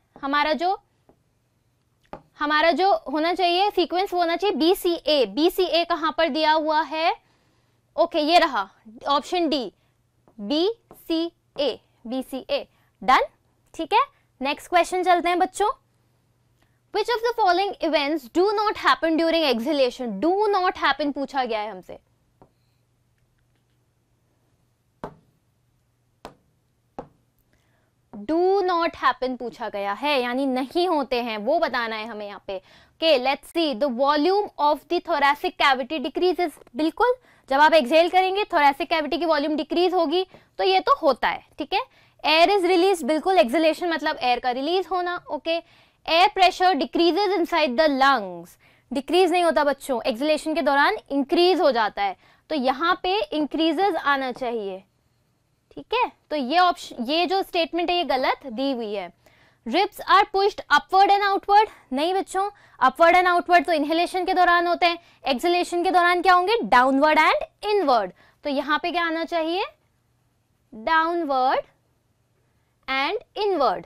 हमारा जो होना चाहिए सीक्वेंस वो होना चाहिए BCA। BCA कहां पर दिया हुआ है? ओके, ये रहा option D, BCA, BCA, done, ठीक है। नेक्स्ट क्वेश्चन चलते हैं बच्चों। Which of the following events do not happen during exhalation? Do not happen पूछा गया है हमसे। डू नॉट हैपन पूछा गया है, यानी नहीं होते हैं, वो बताना है हमें यहाँ पे। Okay, let's see, the volume of the thoracic cavity decreases. बिल्कुल, जब आप एक्सहेल करेंगे थोरैसिक कैविटी की वॉल्यूम डिक्रीज होगी, तो ये तो होता है, ठीक है। एयर इज रिलीज, बिल्कुल, एक्सहेलेशन मतलब एयर का रिलीज होना, okay. Air pressure decreases inside the lungs, decrease नहीं होता बच्चों, एक्सहेलेशन के दौरान इंक्रीज हो जाता है, तो यहाँ पे इंक्रीजेस आना चाहिए, ठीक है। तो ये ऑप्शन, ये जो स्टेटमेंट है ये गलत दी हुई है। Ribs are pushed upward and outward, नहीं बच्चों, अपवर्ड एंड आउटवर्ड तो इनहेलेशन के दौरान होते हैं, एक्सहेलेशन के दौरान क्या होंगे? Downward and inward. तो यहाँ पे क्या आना चाहिए? Downward and inward.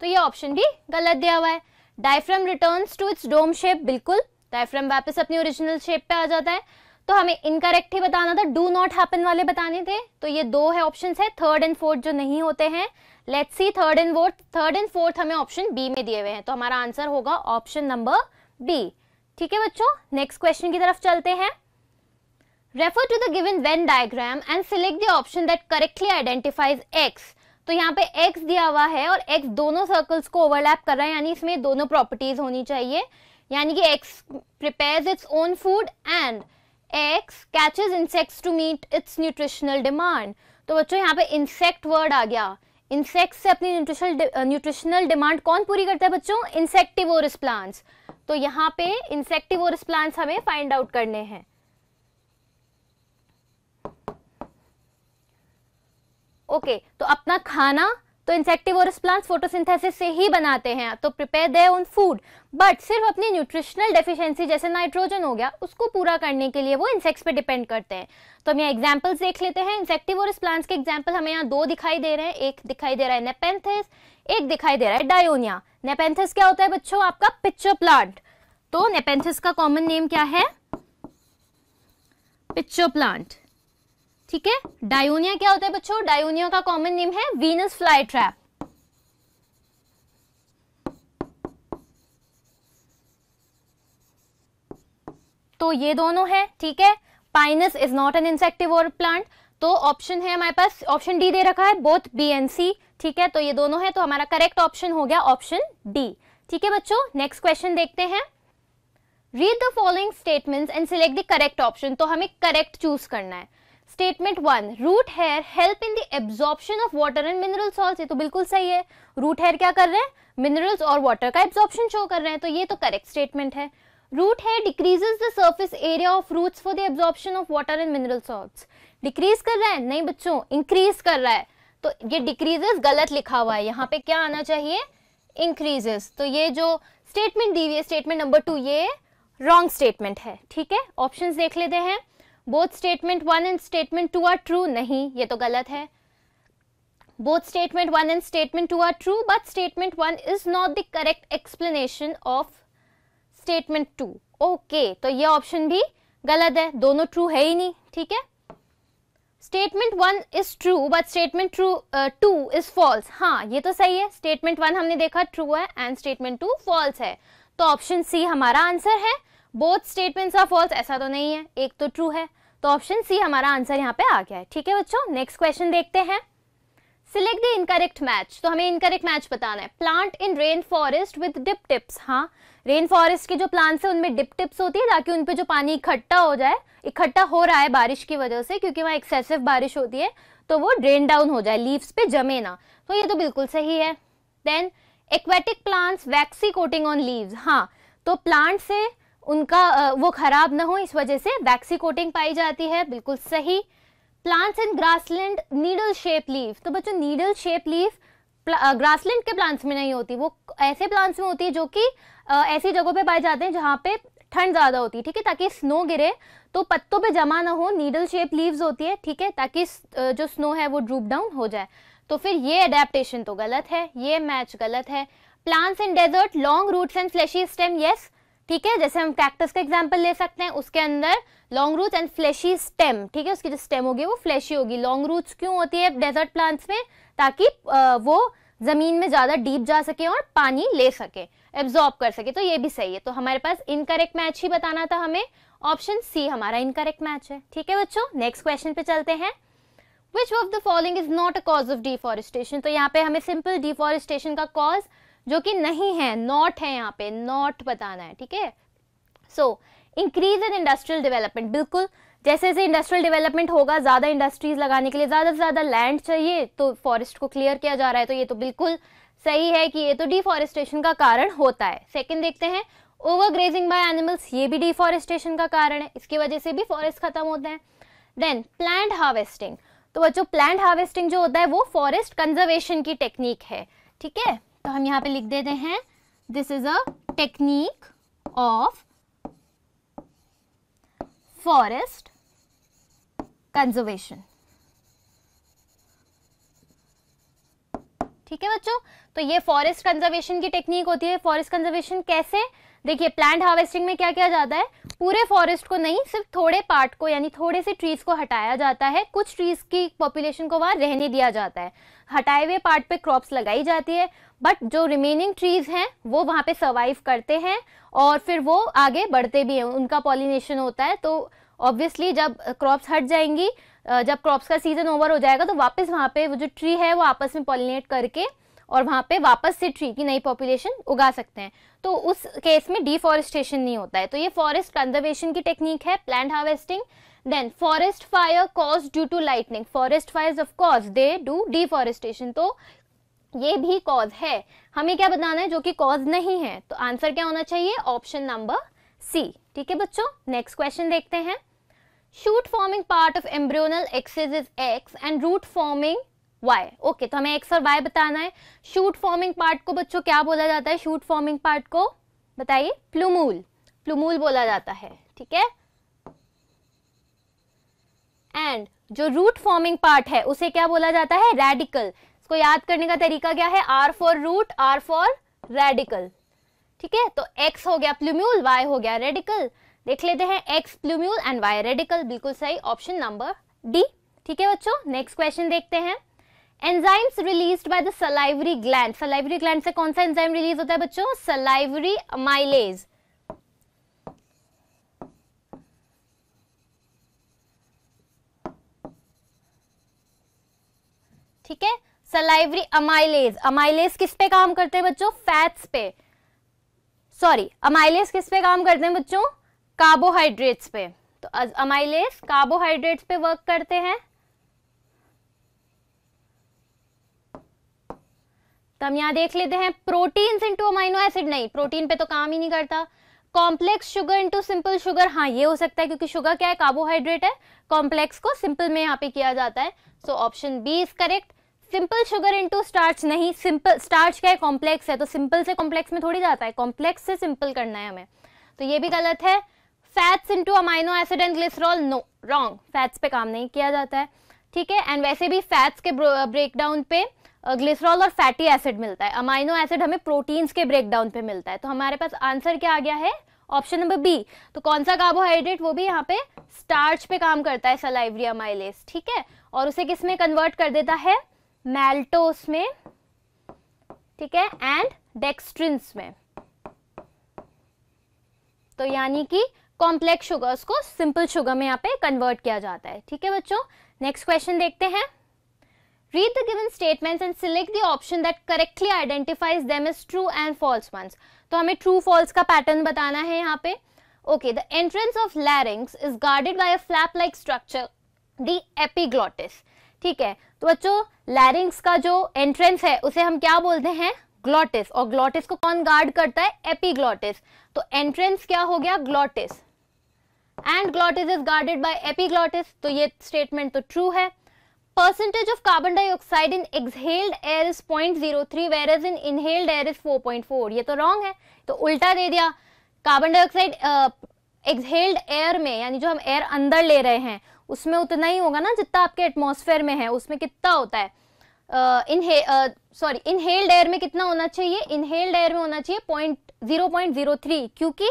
तो ये ऑप्शन भी गलत दिया हुआ है। Diaphragm returns to its dome shape, बिल्कुल, डायफ्राम वापस अपनी ओरिजिनल शेप पे आ जाता है। तो हमें इनकरेक्ट ही बताना था, डू नॉट हैपन वाले बताने थे। तो ये दो है ऑप्शन है, थर्ड एंड फोर्थ जो नहीं होते हैं। Let's see third and fourth हमें ऑप्शन बी में दिए हुए हैं, तो हमारा आंसर होगा ऑप्शन नंबर बी। ठीक है बच्चों, नेक्स्ट क्वेश्चन की तरफ चलते हैं। Refer to the given Venn diagram and select the option that correctly identifies X. तो यहाँ पे x दिया हुआ है और x दोनों सर्कल्स को ओवरलैप कर रहा है, यानी इसमें दोनों प्रॉपर्टीज होनी चाहिए, यानी कि x prepares its own food and x catches insects to meet its nutritional demand। तो बच्चों यहाँ पे इंसेक्ट वर्ड आ गया, इंसेक्ट से अपनी न्यूट्रिशनल डिमांड कौन पूरी करता है बच्चों, इंसेक्टिवोरस प्लांट्स। तो यहाँ पे इंसेक्टिवोरस प्लांट्स हमें फाइंड आउट करने हैं। ओके, तो अपना खाना तो इंसेक्टिवोरस प्लांट्स फोटोसिंथेसिस से ही बनाते हैं, तो prepare their own food, but सिर्फ अपनी न्यूट्रिशनल डेफिशिएंसी जैसे नाइट्रोजन हो गया उसको पूरा करने के लिए वो इंसेक्ट्स पे डिपेंड करते हैं। तो हम यहाँ एग्जांपल्स देख लेते हैं। इंसेक्टिवोरस प्लांट्स के एग्जांपल हमें यहाँ दो दिखाई दे रहे हैं, एक दिखाई दे रहा है नेपेंथिस, एक दिखाई दे रहा है डायोनिया। नेपेंथिस क्या होता है बच्चों, आपका पिक्चर प्लांट। तो नेपेंथिस का कॉमन नेम क्या है, पिक्चर प्लांट। ठीक है, डायोनिया क्या होता है बच्चों, डायोनिया का कॉमन नेम है वीनस फ्लाई ट्रैप। तो ये दोनों है। ठीक है, Pinus is not an insectivore plant, तो ऑप्शन है हमारे पास, ऑप्शन डी दे रखा है, बोथ बी एंड सी। ठीक है, तो ये दोनों है, तो हमारा करेक्ट ऑप्शन हो गया ऑप्शन डी। ठीक है बच्चों, नेक्स्ट क्वेश्चन देखते हैं। Read the following statements and select the correct option. तो हमें करेक्ट चूज करना है। Statement 1, root hair help in the absorption of water and mineral salts. ये तो बिल्कुल सही है, रूट हेयर क्या कर रहे हैं, मिनरल्स और वाटर का एब्जॉर्प्शन शो कर रहे हैं, तो ये तो करेक्ट स्टेटमेंट है। Root hair decreases the surface area of roots for the absorption of water and mineral salts. Decrease कर रहा है, नहीं बच्चों, इंक्रीज कर रहा है, तो ये डिक्रीजेस गलत लिखा हुआ है, यहाँ पे क्या आना चाहिए, इंक्रीजेस। तो ये जो स्टेटमेंट दी हुई है स्टेटमेंट नंबर 2, ये रॉन्ग स्टेटमेंट है। ठीक है, ऑप्शंस देख लेते हैं। Both statement 1 and statement 2 are true, नहीं ये तो गलत है। Both statement 1 and statement 2 are true, but statement 1 is not the correct explanation of statement 2। Okay, तो ये ऑप्शन भी गलत है, दोनों ट्रू है ही नहीं। ठीक है, statement 1 is true but statement 2 is false. हाँ ये तो सही है, स्टेटमेंट 1 हमने देखा ट्रू है एंड स्टेटमेंट 2 फॉल्स है, तो ऑप्शन सी हमारा आंसर है। बोथ स्टेटमेंट्स आर फॉल्स ऐसा तो नहीं है, एक तो ट्रू है, तो ऑप्शन सी हमारा आंसर यहाँ पे आ गया है। ठीक है बच्चों, नेक्स्ट क्वेश्चन देखते हैं। Select the incorrect match. तो हमें इनकरेक्ट मैच बताना है। Plant in rain forest with dip tips. हाँ, रेन फॉरेस्ट के जो प्लांट्स है उनमें डिप टिप्स होती है ताकि उनपे जो पानी इकट्ठा हो जाए, इकट्ठा हो रहा है बारिश की वजह से, क्योंकि वहाँ एक्सेसिव बारिश होती है, तो वो ड्रेन डाउन हो जाए, लीव्स पे जमे ना, तो ये तो बिल्कुल सही है। Then aquatic plants waxy coating on leaves. हाँ, तो प्लांट से उनका वो खराब ना हो इस वजह से वैक्सी कोटिंग पाई जाती है, बिल्कुल सही। Plants in grassland needle shape leave. तो बच्चों नीडल शेप लीव ग्रासलैंड के प्लांट्स में नहीं होती, वो ऐसे प्लांट्स में होती है जो कि ऐसी जगहों पे पाए जाते हैं जहाँ पे ठंड ज्यादा होती है। ठीक है, ताकि स्नो गिरे तो पत्तों पे जमा ना हो, नीडल शेप लीव्स होती है। ठीक है, ताकि जो स्नो है वो ड्रूप डाउन हो जाए, तो फिर ये अडेप्टेशन तो गलत है, ये मैच गलत है। Plants in desert long roots and fleshy stem, yes ठीक है, जैसे हम कैक्टस का एग्जांपल ले सकते हैं, उसके अंदर long roots and fleshy stem. ठीक है, उसकी जो स्टेम होगी वो फ्लेशी होगी। लॉन्ग रूट्स क्यों होती है डेजर्ट प्लांट्स में, ताकि वो जमीन में ज्यादा डीप जा सके और पानी ले सके, एब्जॉर्ब कर सके, तो ये भी सही है। तो हमारे पास इनकरेक्ट मैच ही बताना था हमें, ऑप्शन सी हमारा इनकरेक्ट मैच है। ठीक है बच्चों, नेक्स्ट क्वेश्चन पे चलते हैं। Which of the following is not a cause of deforestation. तो यहाँ पे हमें सिंपल डिफॉरेस्टेशन का कॉज जो कि नहीं है, नॉट है, यहाँ पे नॉट बताना है। ठीक है, so increase in industrial development, बिल्कुल जैसे जैसे इंडस्ट्रियल डेवलपमेंट होगा, ज्यादा इंडस्ट्रीज लगाने के लिए ज्यादा से ज्यादा लैंड चाहिए, तो फॉरेस्ट को क्लियर किया जा रहा है, तो ये तो बिल्कुल सही है कि ये तो डिफॉरेस्टेशन का कारण होता है। सेकंड देखते हैं, ओवर ग्रेजिंग बाय एनिमल्स, ये भी डिफॉरेस्टेशन का कारण है, इसकी वजह से भी फॉरेस्ट खत्म होते हैं। देन प्लांट हार्वेस्टिंग, तो बच्चों प्लांट हार्वेस्टिंग जो होता है वो फॉरेस्ट कंजर्वेशन की टेक्निक है। ठीक है, तो हम यहाँ पे लिख देते हैं, this is a technique of forest conservation. ठीक है बच्चों, तो ये फॉरेस्ट कंजर्वेशन की टेक्निक होती है। फॉरेस्ट कंजर्वेशन कैसे, देखिए प्लांट हार्वेस्टिंग में क्या किया जाता है, पूरे फॉरेस्ट को नहीं, सिर्फ थोड़े पार्ट को यानी थोड़े से ट्रीज को हटाया जाता है, कुछ ट्रीज की पॉपुलेशन को वहां रहने दिया जाता है, हटाए हुए पार्ट पे क्रॉप्स लगाई जाती है, बट जो रिमेनिंग ट्रीज हैं वो वहां पे सर्वाइव करते हैं और फिर वो आगे बढ़ते भी हैं, उनका पॉलिनेशन होता है। तो ऑब्वियसली जब क्रॉप्स हट जाएंगी, जब क्रॉप्स का सीजन ओवर हो जाएगा तो वापस वहां पे वो जो ट्री है वो आपस में पॉलिनेट करके और वहां पे वापस से ट्री की नई पॉपुलेशन उगा सकते हैं। तो उस केस में डिफॉरेस्टेशन नहीं होता है। तो ये फॉरेस्ट कंजर्वेशन की टेक्निक है, plant harvesting. Then forest fire cause due to lightning, forest fires of course they do deforestation, तो ये भी कॉज है। हमें क्या बताना है जो कि कॉज नहीं है, तो आंसर क्या होना चाहिए, ऑप्शन नंबर सी। ठीक है बच्चों, नेक्स्ट क्वेश्चन देखते हैं। Shoot forming part of embryonal axis is X and root forming Y. Okay, तो हमें एक्स और वाई बताना है। शूट फॉर्मिंग पार्ट को बच्चों क्या बोला जाता है, शूट फॉर्मिंग पार्ट को बताइए, प्लूमूल, प्लूमूल बोला जाता है। ठीक है, एंड जो रूट फॉर्मिंग पार्ट है उसे क्या बोला जाता है, रेडिकल। इसको याद करने का तरीका क्या है, R for root, R for radical. ठीक है, तो एक्स हो गया प्लूम्यूल, वाई हो गया रेडिकल। देख लेते हैं, X plumule and Y radical, बिल्कुल सही, ऑप्शन नंबर डी। ठीक है बच्चों, नेक्स्ट क्वेश्चन देखते हैं। Enzymes released by the salivary gland, salivary gland से कौन सा एंजाइम रिलीज होता है बच्चों, सलाइवरी अमाइलेज। ठीक है, सलाइवरी अमाइलेज। अमाइलेज किस पे काम करते हैं बच्चों, फैट्स पे, सॉरी अमाइलेज किस पे काम करते हैं बच्चों, कार्बोहाइड्रेट्स पे। तो अमाइलेज कार्बोहाइड्रेट्स पे वर्क करते हैं। तो हम यहां देख लेते हैं, प्रोटीन्स इनटू अमाइनो एसिड, नहीं प्रोटीन पे तो काम ही नहीं करता। Complex sugar into simple sugar, हाँ ये हो सकता है क्योंकि शुगर क्या है, कार्बोहाइड्रेट है, कॉम्प्लेक्स को सिंपल में यहाँ पे किया जाता है। So option B is correct. Simple sugar into starch, नहीं सिंपल स्टार्च क्या है, कॉम्प्लेक्स है, तो सिंपल से कॉम्प्लेक्स में थोड़ी जाता है, कॉम्प्लेक्स से सिंपल करना है हमें, तो ये भी गलत है। Fats into amino acid and glycerol, no wrong, fats पे काम नहीं किया जाता है। ठीक है, एंड वैसे भी फैट्स के ब्रेकडाउन पे ग्लिसरॉल और फैटी एसिड मिलता है, अमाइनो एसिड हमें प्रोटीन्स के ब्रेकडाउन पे मिलता है। तो हमारे पास आंसर क्या आ गया है, ऑप्शन नंबर बी। तो कौन सा कार्बोहाइड्रेट, वो भी यहाँ पे स्टार्च पे काम करता है, सलाइवरी अमाइलेज। ठीक है, और उसे किस में कन्वर्ट कर देता है, मैल्टोस में, ठीक है, एंड डेक्स्ट्रिन्स में। तो यानी कि कॉम्प्लेक्स शुगर्स को सिंपल शुगर में यहाँ पे कन्वर्ट किया जाता है। ठीक है बच्चों, नेक्स्ट क्वेश्चन देखते हैं। Read the given statements and select the option that correctly identifies them as true and false ones. तो हमें true false का पैटर्न बताना है यहाँ पे। Okay, the entrance of larynx is guarded by a flap-like structure, the epiglottis. ठीक है, तो बच्चों larynx का जो entrance है उसे हम क्या बोलते हैं, glottis, और glottis को कौन गार्ड करता है, epiglottis। तो entrance क्या हो गया, glottis, and glottis is guarded by epiglottis, तो ये statement तो true है। Percentage of carbon dioxide in exhaled air is 0.03 whereas in inhaled air is 4.4, ये तो wrong है, तो उल्टा दे दिया। कार्बन डाइऑक्साइड एक्सहेल्ड एयर में, यानी जो हम एयर अंदर ले रहे हैं उसमें उतना ही होगा ना जितना आपके एटमॉस्फेयर में है, उसमें कितना होता है, इनहेल्ड एयर में कितना होना चाहिए, इनहेल्ड एयर में होना चाहिए 0.03, क्योंकि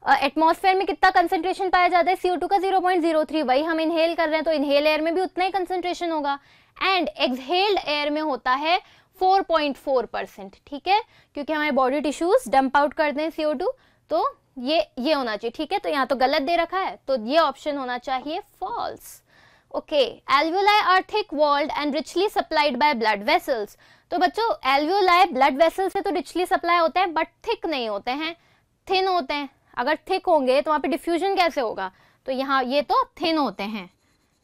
एटमॉस्फेयर में कितना कंसंट्रेशन पाया जाता है, CO2 का 0.03, वही हम इनहेल कर रहे हैं तो इनहेल एयर में भी उतना ही कंसंट्रेशन होगा। एंड एक्सहेल्ड एयर में होता है 4.4%। ठीक है, क्योंकि हमारे बॉडी टिश्यूज डंप आउट करते हैं CO2, तो ये होना चाहिए। ठीक है, तो यहाँ तो गलत दे रखा है, तो ये ऑप्शन होना चाहिए false. Okay, alveoli are thick walled and richly supplied by blood vessels. तो बच्चों एल्वियोलाई ब्लड वेसल्स से तो रिचली सप्लाई होते हैं बट थिक नहीं होते हैं, थिन होते हैं। अगर थिक होंगे तो वहां पे डिफ्यूजन कैसे होगा, तो यहाँ ये तो थिन होते हैं।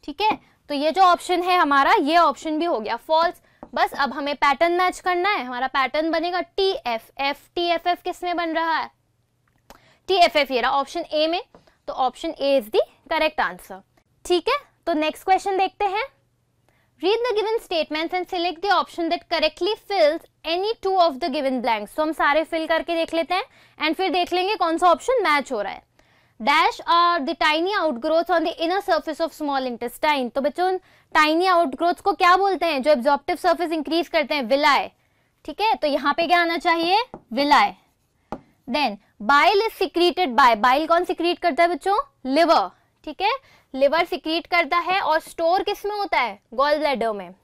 ठीक है, तो ये जो ऑप्शन है हमारा, ये ऑप्शन भी हो गया फॉल्स। बस अब हमें पैटर्न मैच करना है, हमारा पैटर्न बनेगा TFF। TFF किस में बन रहा है, TFF ये रहा ऑप्शन ए में, तो option A is the correct answer. ठीक है, तो नेक्स्ट क्वेश्चन देखते हैं। Read the given statements and select the option that correctly fills any two of the given blanks. तो हम सारे फिल करके देख लेते हैं एंड फिर देख लेंगे कौन सा ऑप्शन मैच हो रहा है। Dash are the tiny outgrowths on the inner surface of small intestine. तो बच्चों टाइनी आउटग्रोथ्स को क्या बोलते हैं, जो एब्जॉर्प्टिव सरफेस इंक्रीज करते हैं, विलाय। ठीक है, तो यहाँ पे क्या आना चाहिए, विलाय। Then bile is secreted by, bile कौन सिक्रीट करता है बच्चों, लिवर, ठीक है, लिवर सिक्रीट करता है और स्टोर किस में होता है, गॉल ब्लैडर में।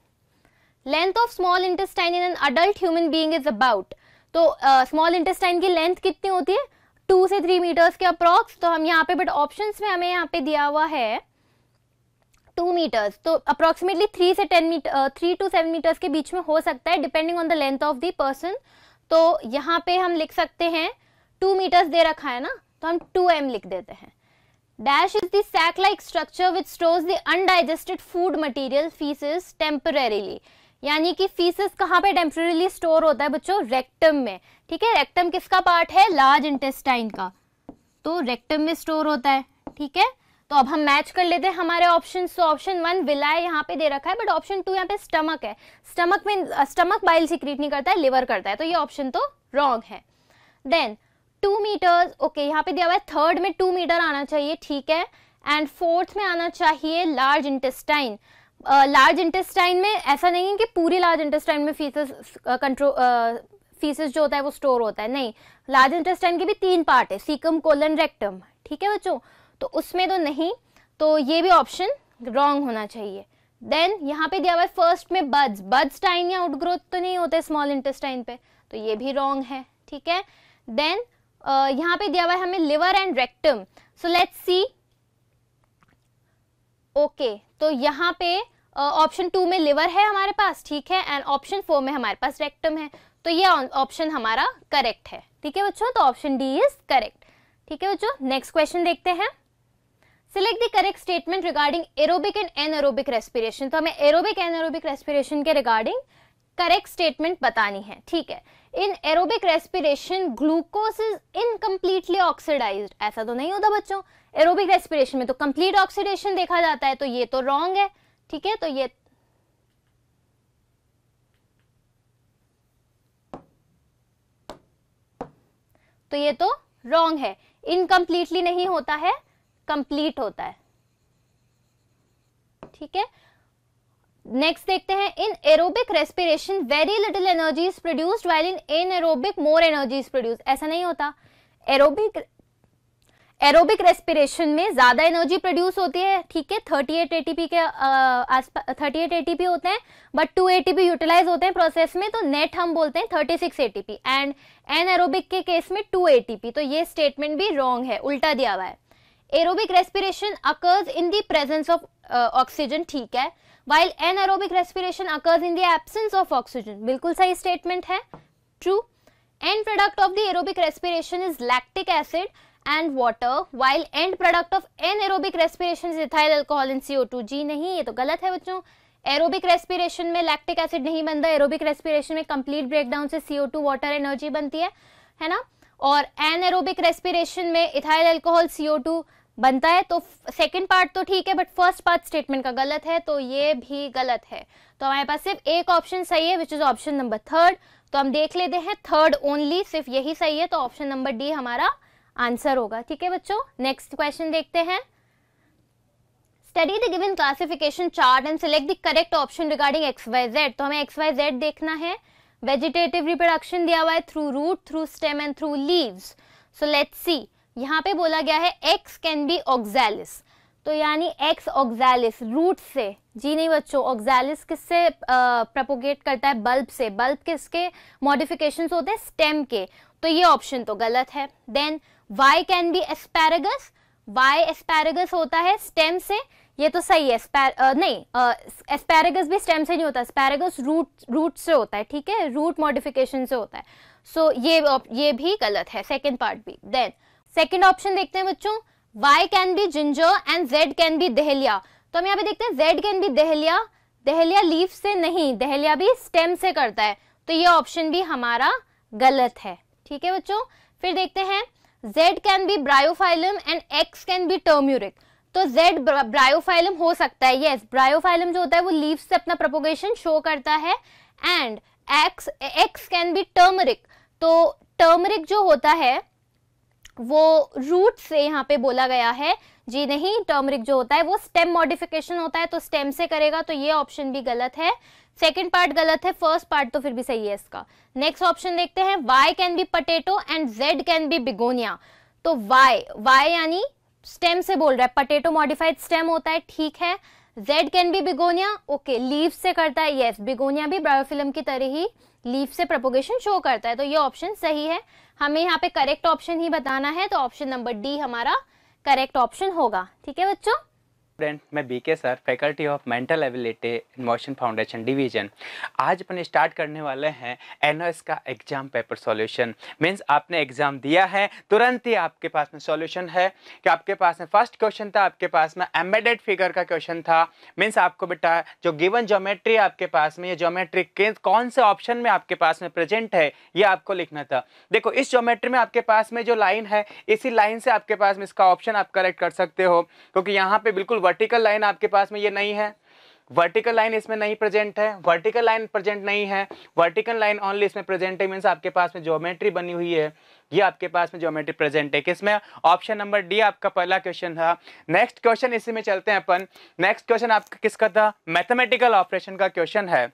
Length of small intestine in an adult human being is about, तो स्मॉल इंटेस्टाइन की लेंथ कितनी होती है, 2 से 3 मीटर्स के अप्रॉक्स। तो हम यहाँ पे, बट ऑप्शंस में हमें यहाँ पे दिया हुआ है 2 मीटर्स, तो अप्रोक्सीमेटली 3 to 7 मीटर्स के बीच में हो सकता है, depending on the length of the person. तो यहाँ पे हम लिख सकते हैं 2 मीटर्स दे रखा है ना, तो हम 2m लिख देते हैं। Dash is the sac like structure which stores the undigested food material faeces temporarily, यानी कि फीसेस कहाँ पे टेम्परेरीली स्टोर होता है बच्चों, रेक्टम में, ठीक है। रेक्टम किसका पार्ट है, लार्ज इंटेस्टाइन का, तो रेक्टम में स्टोर होता है, ठीक है। तो अब हम मैच कर लेते हैं हमारे ऑप्शन। तो ऑप्शन 1 विलाय यहाँ पे दे रखा है, बट ऑप्शन 2 यहाँ पे स्टमक है। स्टमक में, स्टमक बाइल सिक्रीट नहीं करता है, लिवर करता है, तो ये ऑप्शन तो रॉन्ग है। देन 2 मीटर्स, ओके, यहाँ पे दिया हुआ है थर्ड में 2 मीटर आना चाहिए, ठीक है। एंड फोर्थ में आना चाहिए लार्ज इंटेस्टाइन। लार्ज इंटेस्टाइन में ऐसा नहीं है कि पूरी लार्ज इंटेस्टाइन में फीसेस जो होता है वो स्टोर होता है, नहीं, लार्ज इंटेस्टाइन के भी 3 पार्ट है, सीकम, कोलन, रेक्टम, ठीक है बच्चों, तो उसमें तो नहीं, तो ये भी ऑप्शन रॉन्ग होना चाहिए। देन यहाँ पे दिया हुआ है फर्स्ट में बड्स, बड्सटाइन या आउटग्रोथ तो नहीं होते स्मॉल इंटेस्टाइन पे, तो ये भी रॉन्ग है, ठीक है। देन यहाँ पे दिया हुआ है हमें liver and rectum, so let's C, okay, तो यहाँ पे ऑप्शन 2 में लिवर है हमारे पास, ठीक है, एंड ऑप्शन 4 में हमारे पास रेक्टम है, तो ये ऑप्शन हमारा करेक्ट है, ठीक है बच्चों, तो ऑप्शन डी इज करेक्ट, ठीक है बच्चों। नेक्स्ट क्वेश्चन देखते हैं। Select the correct statement regarding aerobic and anaerobic respiration, तो हमें एरोबिक एनएरोबिक रेस्पिरेशन के रिगार्डिंग करेक्ट स्टेटमेंट बतानी है, ठीक है। In aerobic respiration glucose is incompletely oxidised, ऐसा तो नहीं होता बच्चों, एरोबिक रेस्पिरेशन में तो कंप्लीट ऑक्सीडेशन देखा जाता है, तो ये तो रॉन्ग है, ठीक है, तो ये तो रॉन्ग है, इनकम्प्लीटली नहीं होता है, कंप्लीट होता है, ठीक है। नेक्स्ट देखते हैं, इन aerobic respiration very little energy is produced while in anaerobic more energy is produced, ऐसा नहीं होता, एरोबिक रेस्पिरेशन में ज्यादा एनर्जी प्रोड्यूस होती है, ठीक है, 38 एटीपी के आसपास 38 एटीपी होते हैं, बट 2 एटीपी यूटिलाइज होते हैं प्रोसेस में, तो नेट हम बोलते हैं 36 एटीपी, एंड एनएरोबिक के केस में 2 एटीपी, तो ये स्टेटमेंट भी रॉन्ग है, उल्टा दिया हुआ है। Aerobic respiration occurs in the presence of oxygen, ठीक है, while anaerobic respiration occurs in the absence of oxygen, बिल्कुल सही स्टेटमेंट है, true. End product of the aerobic respiration is lactic acid and water, while end product of anaerobic respiration is ethyl alcohol and CO2, जी नहीं, ये तो गलत है बच्चों, aerobic respiration में लैक्टिक एसिड नहीं बनता, एरोबिक रेस्पिरेशन में कंप्लीट ब्रेकडाउन से CO2 वाटर एनर्जी बनती है ना, और एनएरोबिक रेस्पिरेशन में इथाइल अल्कोहल CO2 बनता है, तो सेकंड पार्ट तो ठीक है, बट फर्स्ट पार्ट स्टेटमेंट का गलत है, तो ये भी गलत है, तो हमारे पास सिर्फ एक ऑप्शन सही है, विच इज ऑप्शन नंबर 3, तो हम देख लेते हैं 3rd ओनली, सिर्फ यही सही है, तो ऑप्शन नंबर डी हमारा आंसर होगा, ठीक है बच्चों। नेक्स्ट क्वेश्चन देखते हैं। Study the given classification chart and select the correct option regarding XYZ, तो हमें XYZ देखना है। वेजिटेटिव रिप्रोडक्शन दिया हुआ है through root, through stem and through leaves, so let's see, यहाँ पे बोला गया है X कैन बी ऑक्सैलिस, तो यानी X ऑक्सैलिस रूट से, जी नहीं बच्चों, ऑक्सैलिस किससे प्रोपोगेट करता है, बल्ब से, बल्ब किसके मॉडिफिकेशंस होते हैं, स्टेम के, तो ये ऑप्शन तो गलत है। Then Y can be asparagus, Y asparagus होता है स्टेम से, ये तो सही है, एस्पैरागस भी स्टेम से नहीं होता, एस्पैरागस रूट से होता है, ठीक है, रूट मॉडिफिकेशन से होता है, सो ये भी गलत है, सेकेंड पार्ट भी। देन सेकेंड ऑप्शन देखते हैं बच्चों, Y can B ginger and Z can B dahlia, तो हम यहाँ पे देखते हैं Z can B dahlia, dahlia leaf से नहीं, दहलिया भी स्टेम से करता है, तो ये ऑप्शन भी हमारा गलत है, ठीक है बच्चों। फिर देखते हैं Z can be bryophyllum and X can be turmeric, तो Z ब्रायोफाइलम हो सकता है, यस, ब्रायोफाइलम जो होता है वो लीफ से अपना प्रोपोगेशन शो करता है, and X can B turmeric, तो टर्मरिक जो होता है वो रूट से यहाँ पे बोला गया है जी नहीं, टर्मरिक जो होता है वो स्टेम मॉडिफिकेशन होता है, तो स्टेम से करेगा, तो ये ऑप्शन भी गलत है। सेकंड पार्ट गलत है, फर्स्ट पार्ट तो फिर भी सही है इसका। नेक्स्ट ऑप्शन देखते हैं, Y can be potato and Z can be begonia. तो वाई यानी स्टेम से बोल रहा है, पटेटो मॉडिफाइड स्टेम होता है, ठीक है। Z can be begonia, okay, leaf से करता है, यस, बिगोनिया भी ब्रायोफिलम की तरह ही लीफ से प्रोपोगेशन शो करता है, तो ये ऑप्शन सही है। हमें यहाँ पे करेक्ट ऑप्शन ही बताना है, तो ऑप्शन नंबर डी हमारा करेक्ट ऑप्शन होगा। ठीक है बच्चों। स्टूडेंट, मैं BK sir, faculty of mental ability in Motion Foundation division. आज अपन स्टार्ट करने वाले हैं एनओएस का एग्जाम पेपर सॉल्यूशन। मींस आपने एग्जाम दिया है, तुरंत ही आपके पास में सॉल्यूशन है कि आपके पास में फर्स्ट क्वेश्चन था, आपके पास में एम्बेडेड फिगर का क्वेश्चन था। मींस आपको बेटा जो गिवन ज्योमेट्री आपके पास में, ये ज्योमेट्री के कौन से ऑप्शन में आपके पास में प्रेजेंट है, ये आपको लिखना था। देखो इस ज्योमेट्री में आपके पास में जो लाइन है, इसी लाइन से आपके पास में इसका ऑप्शन आप करेक्ट कर सकते हो, क्योंकि यहाँ पे बिल्कुल वर्टिकल लाइन आपके पास में ये नहीं है, वर्टिकल लाइन इसमें नहीं प्रेजेंट है, वर्टिकल लाइन प्रेजेंट नहीं है, वर्टिकल लाइन ओनली इसमें प्रेजेंट है। मींस आपके पास में ज्योमेट्री बनी हुई है, ये आपके पास में ज्योमेट्री प्रेजेंट है। किसमें? ऑप्शन नंबर डी आपका पहला क्वेश्चन था। नेक्स्ट क्वेश्चन इसी में चलते हैं अपन। नेक्स्ट क्वेश्चन आपका किसका था? मैथमेटिकल ऑपरेशन का क्वेश्चन है।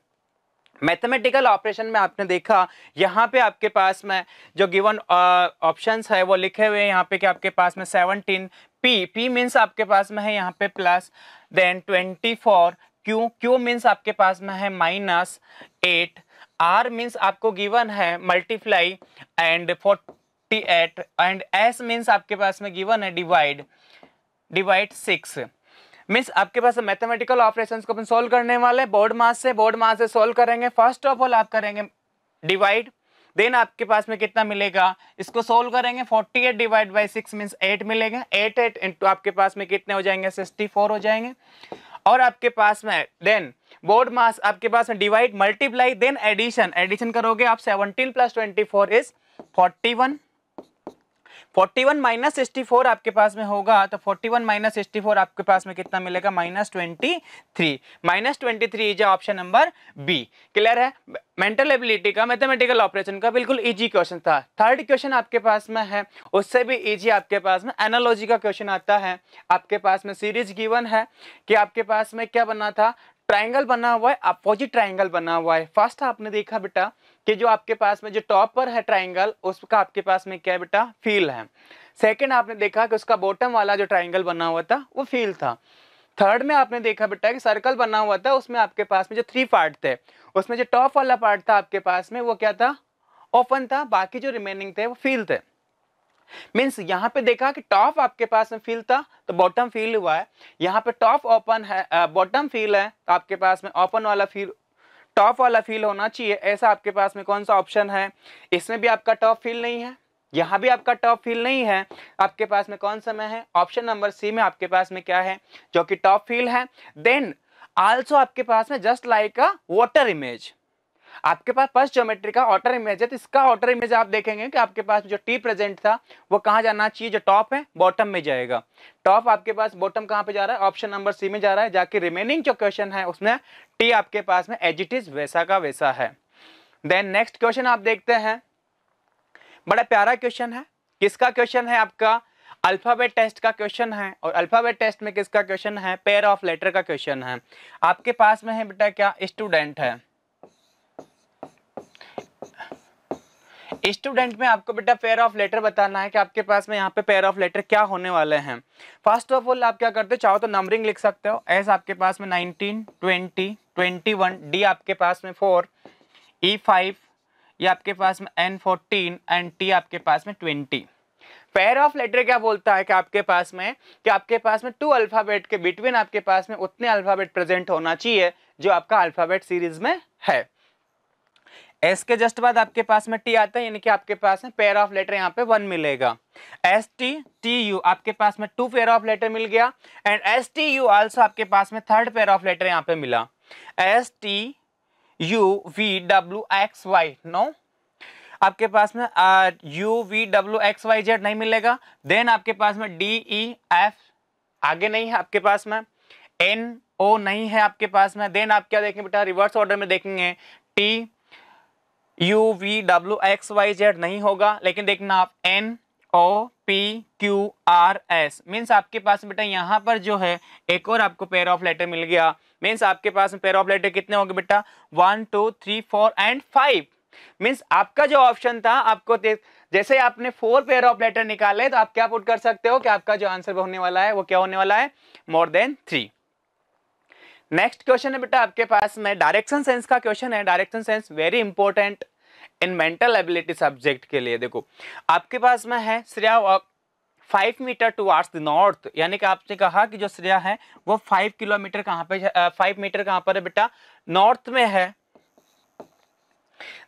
मैथमेटिकल ऑपरेशन में आपने देखा यहाँ पे आपके पास में जो गिवन ऑप्शंस है वो लिखे हुए हैं यहाँ पे कि आपके पास में 17 पी मीन्स आपके पास में है यहाँ पे प्लस, देन 24 क्यू मीन्स आपके पास में है -8, आर मीन्स आपको गिवन है multiply and 48, and S means आपके पास में गिवन है डिवाइड 6। मीन्स आपके पास मैथमेटिकल ऑपरेशंस को अपन सोल्व करने वाले बोर्ड मास से सोल्व करेंगे। फर्स्ट ऑफ ऑल आप करेंगे डिवाइड, देन आपके पास में कितना मिलेगा, इसको सोल्व करेंगे 48 डिवाइड बाई 6 मीन्स 8 मिलेगा। 8 इंटू आपके पास में कितने हो जाएंगे? 64 हो जाएंगे। और आपके पास में देन बोर्ड मास आपके पास में डिवाइड मल्टीप्लाई देन एडिशन करोगे आप 17 + 24 इज 41। 41 माइनस 64 आपके पास में होगा, तो 41 माइनस 64 आपके पास में कितना मिलेगा? -23। -23 is option number B. Clear है? मेंटल एबिलिटी का मैथमेटिकल ऑपरेशन का बिल्कुल इजी क्वेश्चन था। थर्ड क्वेश्चन आपके पास में है, उससे भी इजी आपके पास में एनालॉजी का क्वेश्चन आता है। आपके पास में सीरीज गिवन है कि आपके पास में क्या बना था, ट्राइंगल बना हुआ है, अपोजिट ट्राइंगल बना हुआ है। फर्स्ट आपने देखा बेटा कि जो आपके पास में जो टॉप पर है ट्राइंगल, उसका आपके पास में क्या है बेटा? फील है। सेकंड आपने देखा कि उसका बॉटम वाला जो ट्राइंगल बना हुआ था वो फील था। थर्ड में आपने देखा बेटा कि सर्कल बना हुआ था, उसमें आपके पास में जो 3 पार्ट थे, उसमें जो टॉप वाला पार्ट था आपके पास में वो क्या था? ओपन था, बाकी जो रिमेनिंग थे वो फील थे। मीन्स यहाँ पे देखा कि टॉप आपके पास में फील था तो बॉटम फील हुआ है, यहाँ पे टॉप ओपन है, बॉटम फील है, तो आपके पास में ओपन वाला फील, टॉप वाला फील होना चाहिए। ऐसा आपके पास में कौन सा ऑप्शन है? इसमें भी आपका टॉप फील नहीं है, यहाँ भी आपका टॉप फील नहीं है, आपके पास में कौन सा में है? ऑप्शन नंबर सी में आपके पास में क्या है? जो कि टॉप फील है। देन आल्सो आपके पास में जस्ट लाइक अ वाटर इमेज, आपके पास फर्स्ट ज्योमेट्री का वाटर इमेज है, तो इसका वाटर इमेज आप देखेंगे कि आपके पास जो टी प्रेजेंट था वो कहाँ जाना चाहिए? जो टॉप है बॉटम में जाएगा। टॉप आपके पास, बॉटम कहाँ पे जा रहा है? ऑप्शन नंबर सी में जा रहा है, जाके रिमेनिंग जो क्वेश्चन है उसमें टी आपके पास में एज इट इज वैसा का वैसा है। देन नेक्स्ट क्वेश्चन आप देखते हैं, बड़ा प्यारा क्वेश्चन है। किसका क्वेश्चन है? आपका अल्फाबेट टेस्ट का क्वेश्चन है। और अल्फाबेट टेस्ट में किसका क्वेश्चन है? पेयर ऑफ लेटर का क्वेश्चन है। आपके पास में है बेटा क्या? स्टूडेंट है। स्टूडेंट में आपको बेटा पेयर ऑफ लेटर बताना है कि आपके पास में यहाँ पे पेयर ऑफ लेटर क्या होने वाले हैं। फर्स्ट ऑफ ऑल आप क्या करते हो, चाहो तो नंबरिंग लिख सकते हो। एस आपके पास में 19, 20, 21, डी आपके पास में 4, E5, ये आपके पास में N14 एंड टी आपके पास में 20। पेयर ऑफ लेटर क्या बोलता है कि आपके पास में 2 अल्फाबेट के बिटवीन आपके पास में उतने अल्फाबेट प्रेजेंट होना चाहिए जो आपका अल्फाबेट सीरीज में है। एस के जस्ट बाद आपके पास में टी आता है, यानी कि आपके पास में पेयर ऑफ लेटर यहाँ पे 1 मिलेगा। एस टी टी यू आपके पास में 2 पेयर ऑफ लेटर मिल गया, and S T you also आपके पास में 3rd पेयर ऑफ लेटर यहाँ पे मिला। S T U V W X Y, no, आपके पास में U V W X Y Z नहीं मिलेगा। देन आपके पास में डी ई एफ आगे नहीं है आपके पास में, एन ओ नहीं है आपके पास में। देन आप क्या देखेंगे बेटा? रिवर्स ऑर्डर में देखेंगे, T U V W X Y Z नहीं होगा, लेकिन देखना आप एन ओ PQRS मीन्स आपके पास बेटा यहाँ पर जो है एक और आपको पेयर ऑफ लेटर मिल गया। मीन्स आपके पास पेयर ऑफ लेटर कितने होंगे बेटा 1 2 3 4 एंड 5। मीन्स आपका जो ऑप्शन था आपको जैसे आपने 4 पेयर ऑफ लेटर निकाले तो आप क्या पुट कर सकते हो कि आपका जो आंसर होने वाला है वो क्या होने वाला है मोर देन 3। नेक्स्ट क्वेश्चन है बेटा आपके पास में डायरेक्शन सेंस का क्वेश्चन है। Direction sense very important in mental ability subject के लिए। देखो आपके पास में है Shreya walk 5 metre towards the north, यानी कि आपने कहा कि जो श्रेया है वो 5 किलोमीटर कहाँ पे 5 मीटर कहाँ पर है बेटा नॉर्थ में है।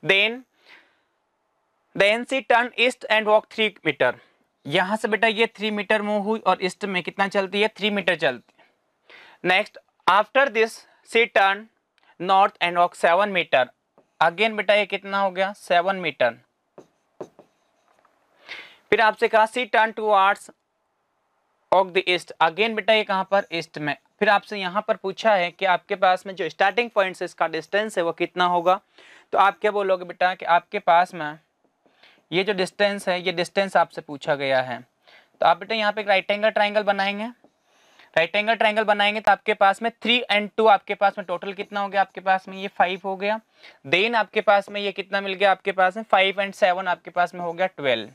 Then C turn east and walk 3 metre. यहां से बेटा ये 3 मीटर मूव हुई और ईस्ट में कितना चलती है 3 मीटर चलती है। Next after this C turn north and walk 7 metre. Again बेटा ये कितना हो गया 7 मीटर। फिर आपसे कहा she turn towards of the east. Again बेटा ये कहां पर ईस्ट में। फिर आपसे यहां पर पूछा है कि आपके पास में जो स्टार्टिंग पॉइंट से इसका डिस्टेंस है वो कितना होगा। तो आप क्या बोलोगे बेटा कि आपके पास में ये जो डिस्टेंस है ये डिस्टेंस आपसे पूछा गया है। तो आप बेटा यहाँ पे एक राइट एंगल ट्राइंगल बनाएंगे। राइट एंगल ट्राइंगल बनाएंगे तो आपके पास में 3 and 2 आपके पास में टोटल कितना हो गया आपके पास में ये 5 हो गया। देन आपके पास में ये कितना मिल गया आपके पास में 5 and 7 आपके पास में हो गया 12।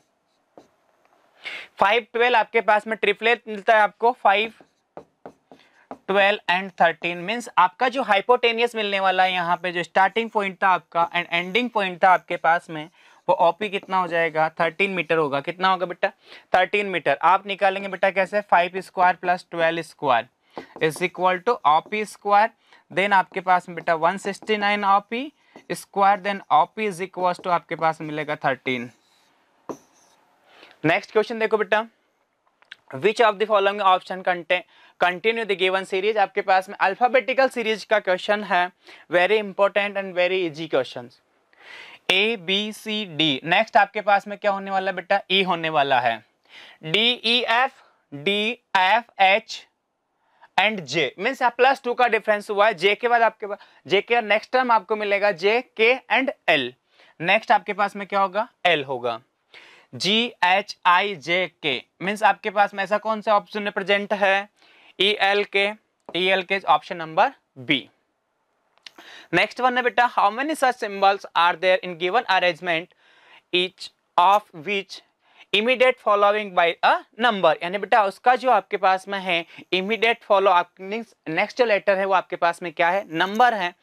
5 12 आपके पास में ट्रिपलेट मिलता है आपको 5 12 and 13। मीन्स आपका जो हाइपोटेनियस मिलने वाला है यहाँ पे जो स्टार्टिंग पॉइंट था आपका एंड एंडिंग पॉइंट था आपके पास में वो ओपी कितना हो जाएगा 13 मीटर होगा। कितना होगा बेटा 13 मीटर। आप निकालेंगे बेटा कैसे 5 square plus 12 square is equal to OP square. Then आपके पास में बेटा 169 OP square. Then OP is equal to आपके पास मिलेगा 13। नेक्स्ट क्वेश्चन देखो बेटा which of the following option continue the given series. आपके पास में अल्फाबेटिकल सीरीज का क्वेश्चन है। Very important and very easy question ABCD। Next आपके पास में क्या होने वाला है बेटा E होने वाला है। DEF DFH and J means +2 का डिफरेंस हुआ है। J के बाद आपके पास J के नेक्स्ट टर्म आपको मिलेगा J K and L। Next आपके पास में क्या होगा L होगा। GHIJK मीन्स आपके पास में ऐसा कौन सा ऑप्शन में प्रेजेंट है ELK option number B। Next one है बेटा how many such symbols are there in given arrangement each of which immediate following by a number. यानी बेटा उसका जो आपके पास में है इमीडिएट फॉलो नेक्स्ट जो लेटर है वो आपके पास में क्या है नंबर है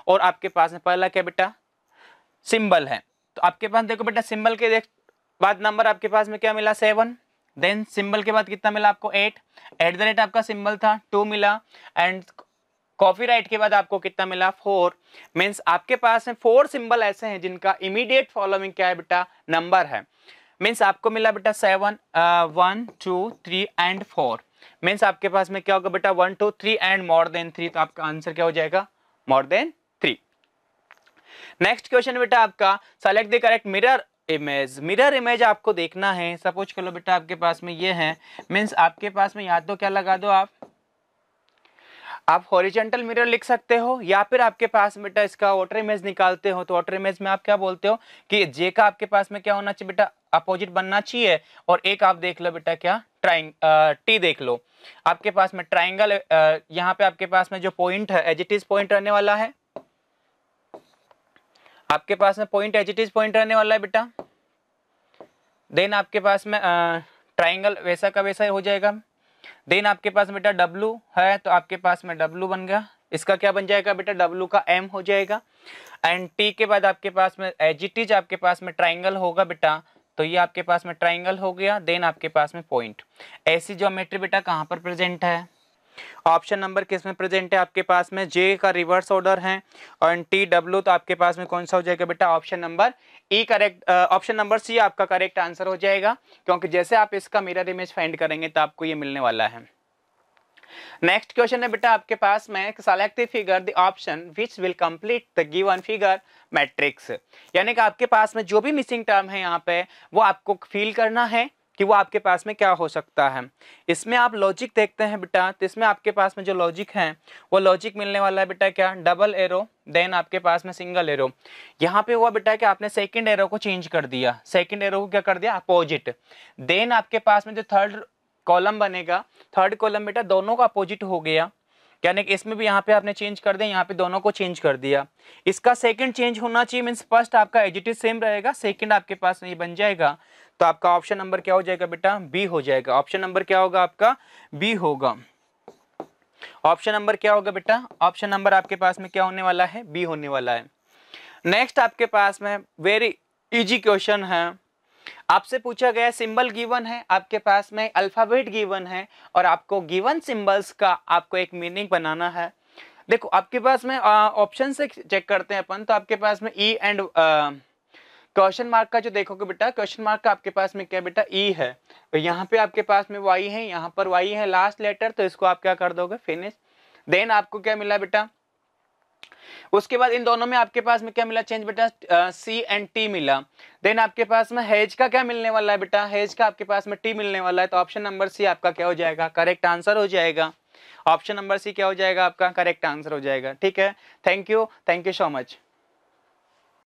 और आपके पास में पहला क्या बेटा सिंबल है। तो आपके पास देखो बेटा सिंबल के बाद नंबर आपके पास में क्या मिला 7। देन सिंबल के बाद कितना मिला आपको 8। एट द रेट आपका सिंबल था 2 मिला एंड कॉपीराइट के बाद आपको कितना मिला 4। मीन्स आपके पास में 4 सिंबल ऐसे हैं जिनका इमीडिएट फॉलोइंग क्या है बेटा नंबर है। मीन्स आपको मिला बेटा 7 1 2 3 एंड 4। मीन्स आपके पास में क्या होगा बेटा 1 2 3 एंड मोर देन 3। तो आपका आंसर क्या हो जाएगा मोर देन 3। नेक्स्ट क्वेश्चन बेटा आपका select the correct mirror image. Mirror image आपको देखना है। सपोज कर लो बेटा आपके पास में ये है। मीन्स आपके पास में या तो क्या लगा दो आप हॉरिजॉन्टल मिरर लिख सकते हो या फिर आपके पास बेटा इसका वाटर इमेज निकालते हो। तो वाटर इमेज में आप क्या बोलते हो कि जे का आपके पास में क्या होना चाहिए बेटा अपोजिट बनना चाहिए। और एक आप देख लो बेटा क्या टी देख लो आपके पास में ट्राइंगल यहाँ पे आपके पास में जो पॉइंट है एज इट इज पॉइंट रहने वाला है। आपके पास में point as it is point रहने वाला है बेटा। देन आपके पास में ट्राइंगल वैसा का वैसा हो जाएगा। देन आपके पास बेटा W है तो आपके पास में W बन गया। इसका क्या बन जाएगा बेटा W का M हो जाएगा। एंड T के बाद आपके पास में एज इट इज आपके पास में ट्राइंगल होगा बेटा। तो ये आपके पास में ट्राइंगल हो गया। देन आपके पास में पॉइंट। ऐसी ज्योमेट्री बेटा कहाँ पर प्रेजेंट है ऑप्शन नंबर किस में प्रेजेंट है आपके पास में J का रिवर्स ऑर्डर है और TW तो आपके पास में कौन सा हो जाएगा बेटा option number E correct. Option number C आपका करेक्ट आंसर हो जाएगा क्योंकि जैसे आप इसका मिरर इमेज फाइंड करेंगे तो आपको ये मिलने वाला है। नेक्स्ट क्वेश्चन है बेटा आपके पास में select the figure the option which will complete the given figure matrix. यानी कि आपके पास में जो भी मिसिंग टर्म है यहाँ पे वो आपको फील करना है कि वो आपके पास में क्या हो सकता है। इसमें आप लॉजिक देखते हैं बेटा, तो इसमें आपके पास में जो लॉजिक है वो लॉजिक मिलने वाला है बेटा क्या, डबल एरो, देन आपके पास में सिंगल एरो। यहाँ पे हुआ बेटा कि आपने सेकंड एरो को चेंज कर दिया, सेकंड एरो को क्या कर दिया, अपोजिट। देन आपके पास में जो थर्ड कॉलम बनेगा, थर्ड कॉलम बेटा दोनों का अपोजिट हो गया, यानी कि इसमें भी यहाँ पे आपने चेंज कर दिया, यहाँ पे दोनों को चेंज कर दिया। इसका सेकंड चेंज होना चाहिए, मीन्स फर्स्ट आपका एज इट इज सेम रहेगा, सेकंड आपके पास ये बन जाएगा। तो आपका ऑप्शन नंबर क्या हो जाएगा बेटा, बी हो जाएगा। ऑप्शन नंबर क्या होगा आपका, बी होगा। ऑप्शन नंबर क्या होगा बेटा, ऑप्शन नंबर आपके पास में क्या होने वाला है, बी होने वाला है। नेक्स्ट आपके पास में वेरी इजी क्वेश्चन है, आपसे पूछा गया सिंबल गिवन है, आपके पास में अल्फाबेट गिवन है और आपको गिवन सिंबल्स का आपको एक मीनिंग बनाना है। देखो आपके पास में ऑप्शन से चेक करते हैं अपन, तो आपके पास में ई एंड क्वेश्चन मार्क का जो देखोगे बेटा, क्वेश्चन मार्क का आपके पास में क्या बेटा, ई है, तो यहाँ पे आपके पास में वाई है, यहाँ पर वाई है लास्ट लेटर, तो इसको आप क्या कर दोगे, फिनिश। देन आपको क्या मिला बेटा, उसके बाद इन दोनों में आपके पास में क्या मिला चेंज बेटा, सी एंड टी मिला। देन आपके पास में हेज का क्या मिलने वाला है बेटा, हेज का आपके पास में टी मिलने वाला है, तो ऑप्शन नंबर सी आपका क्या हो जाएगा, करेक्ट आंसर हो जाएगा। ऑप्शन नंबर सी क्या हो जाएगा आपका, करेक्ट आंसर हो जाएगा। ठीक है, थैंक यू सो मच।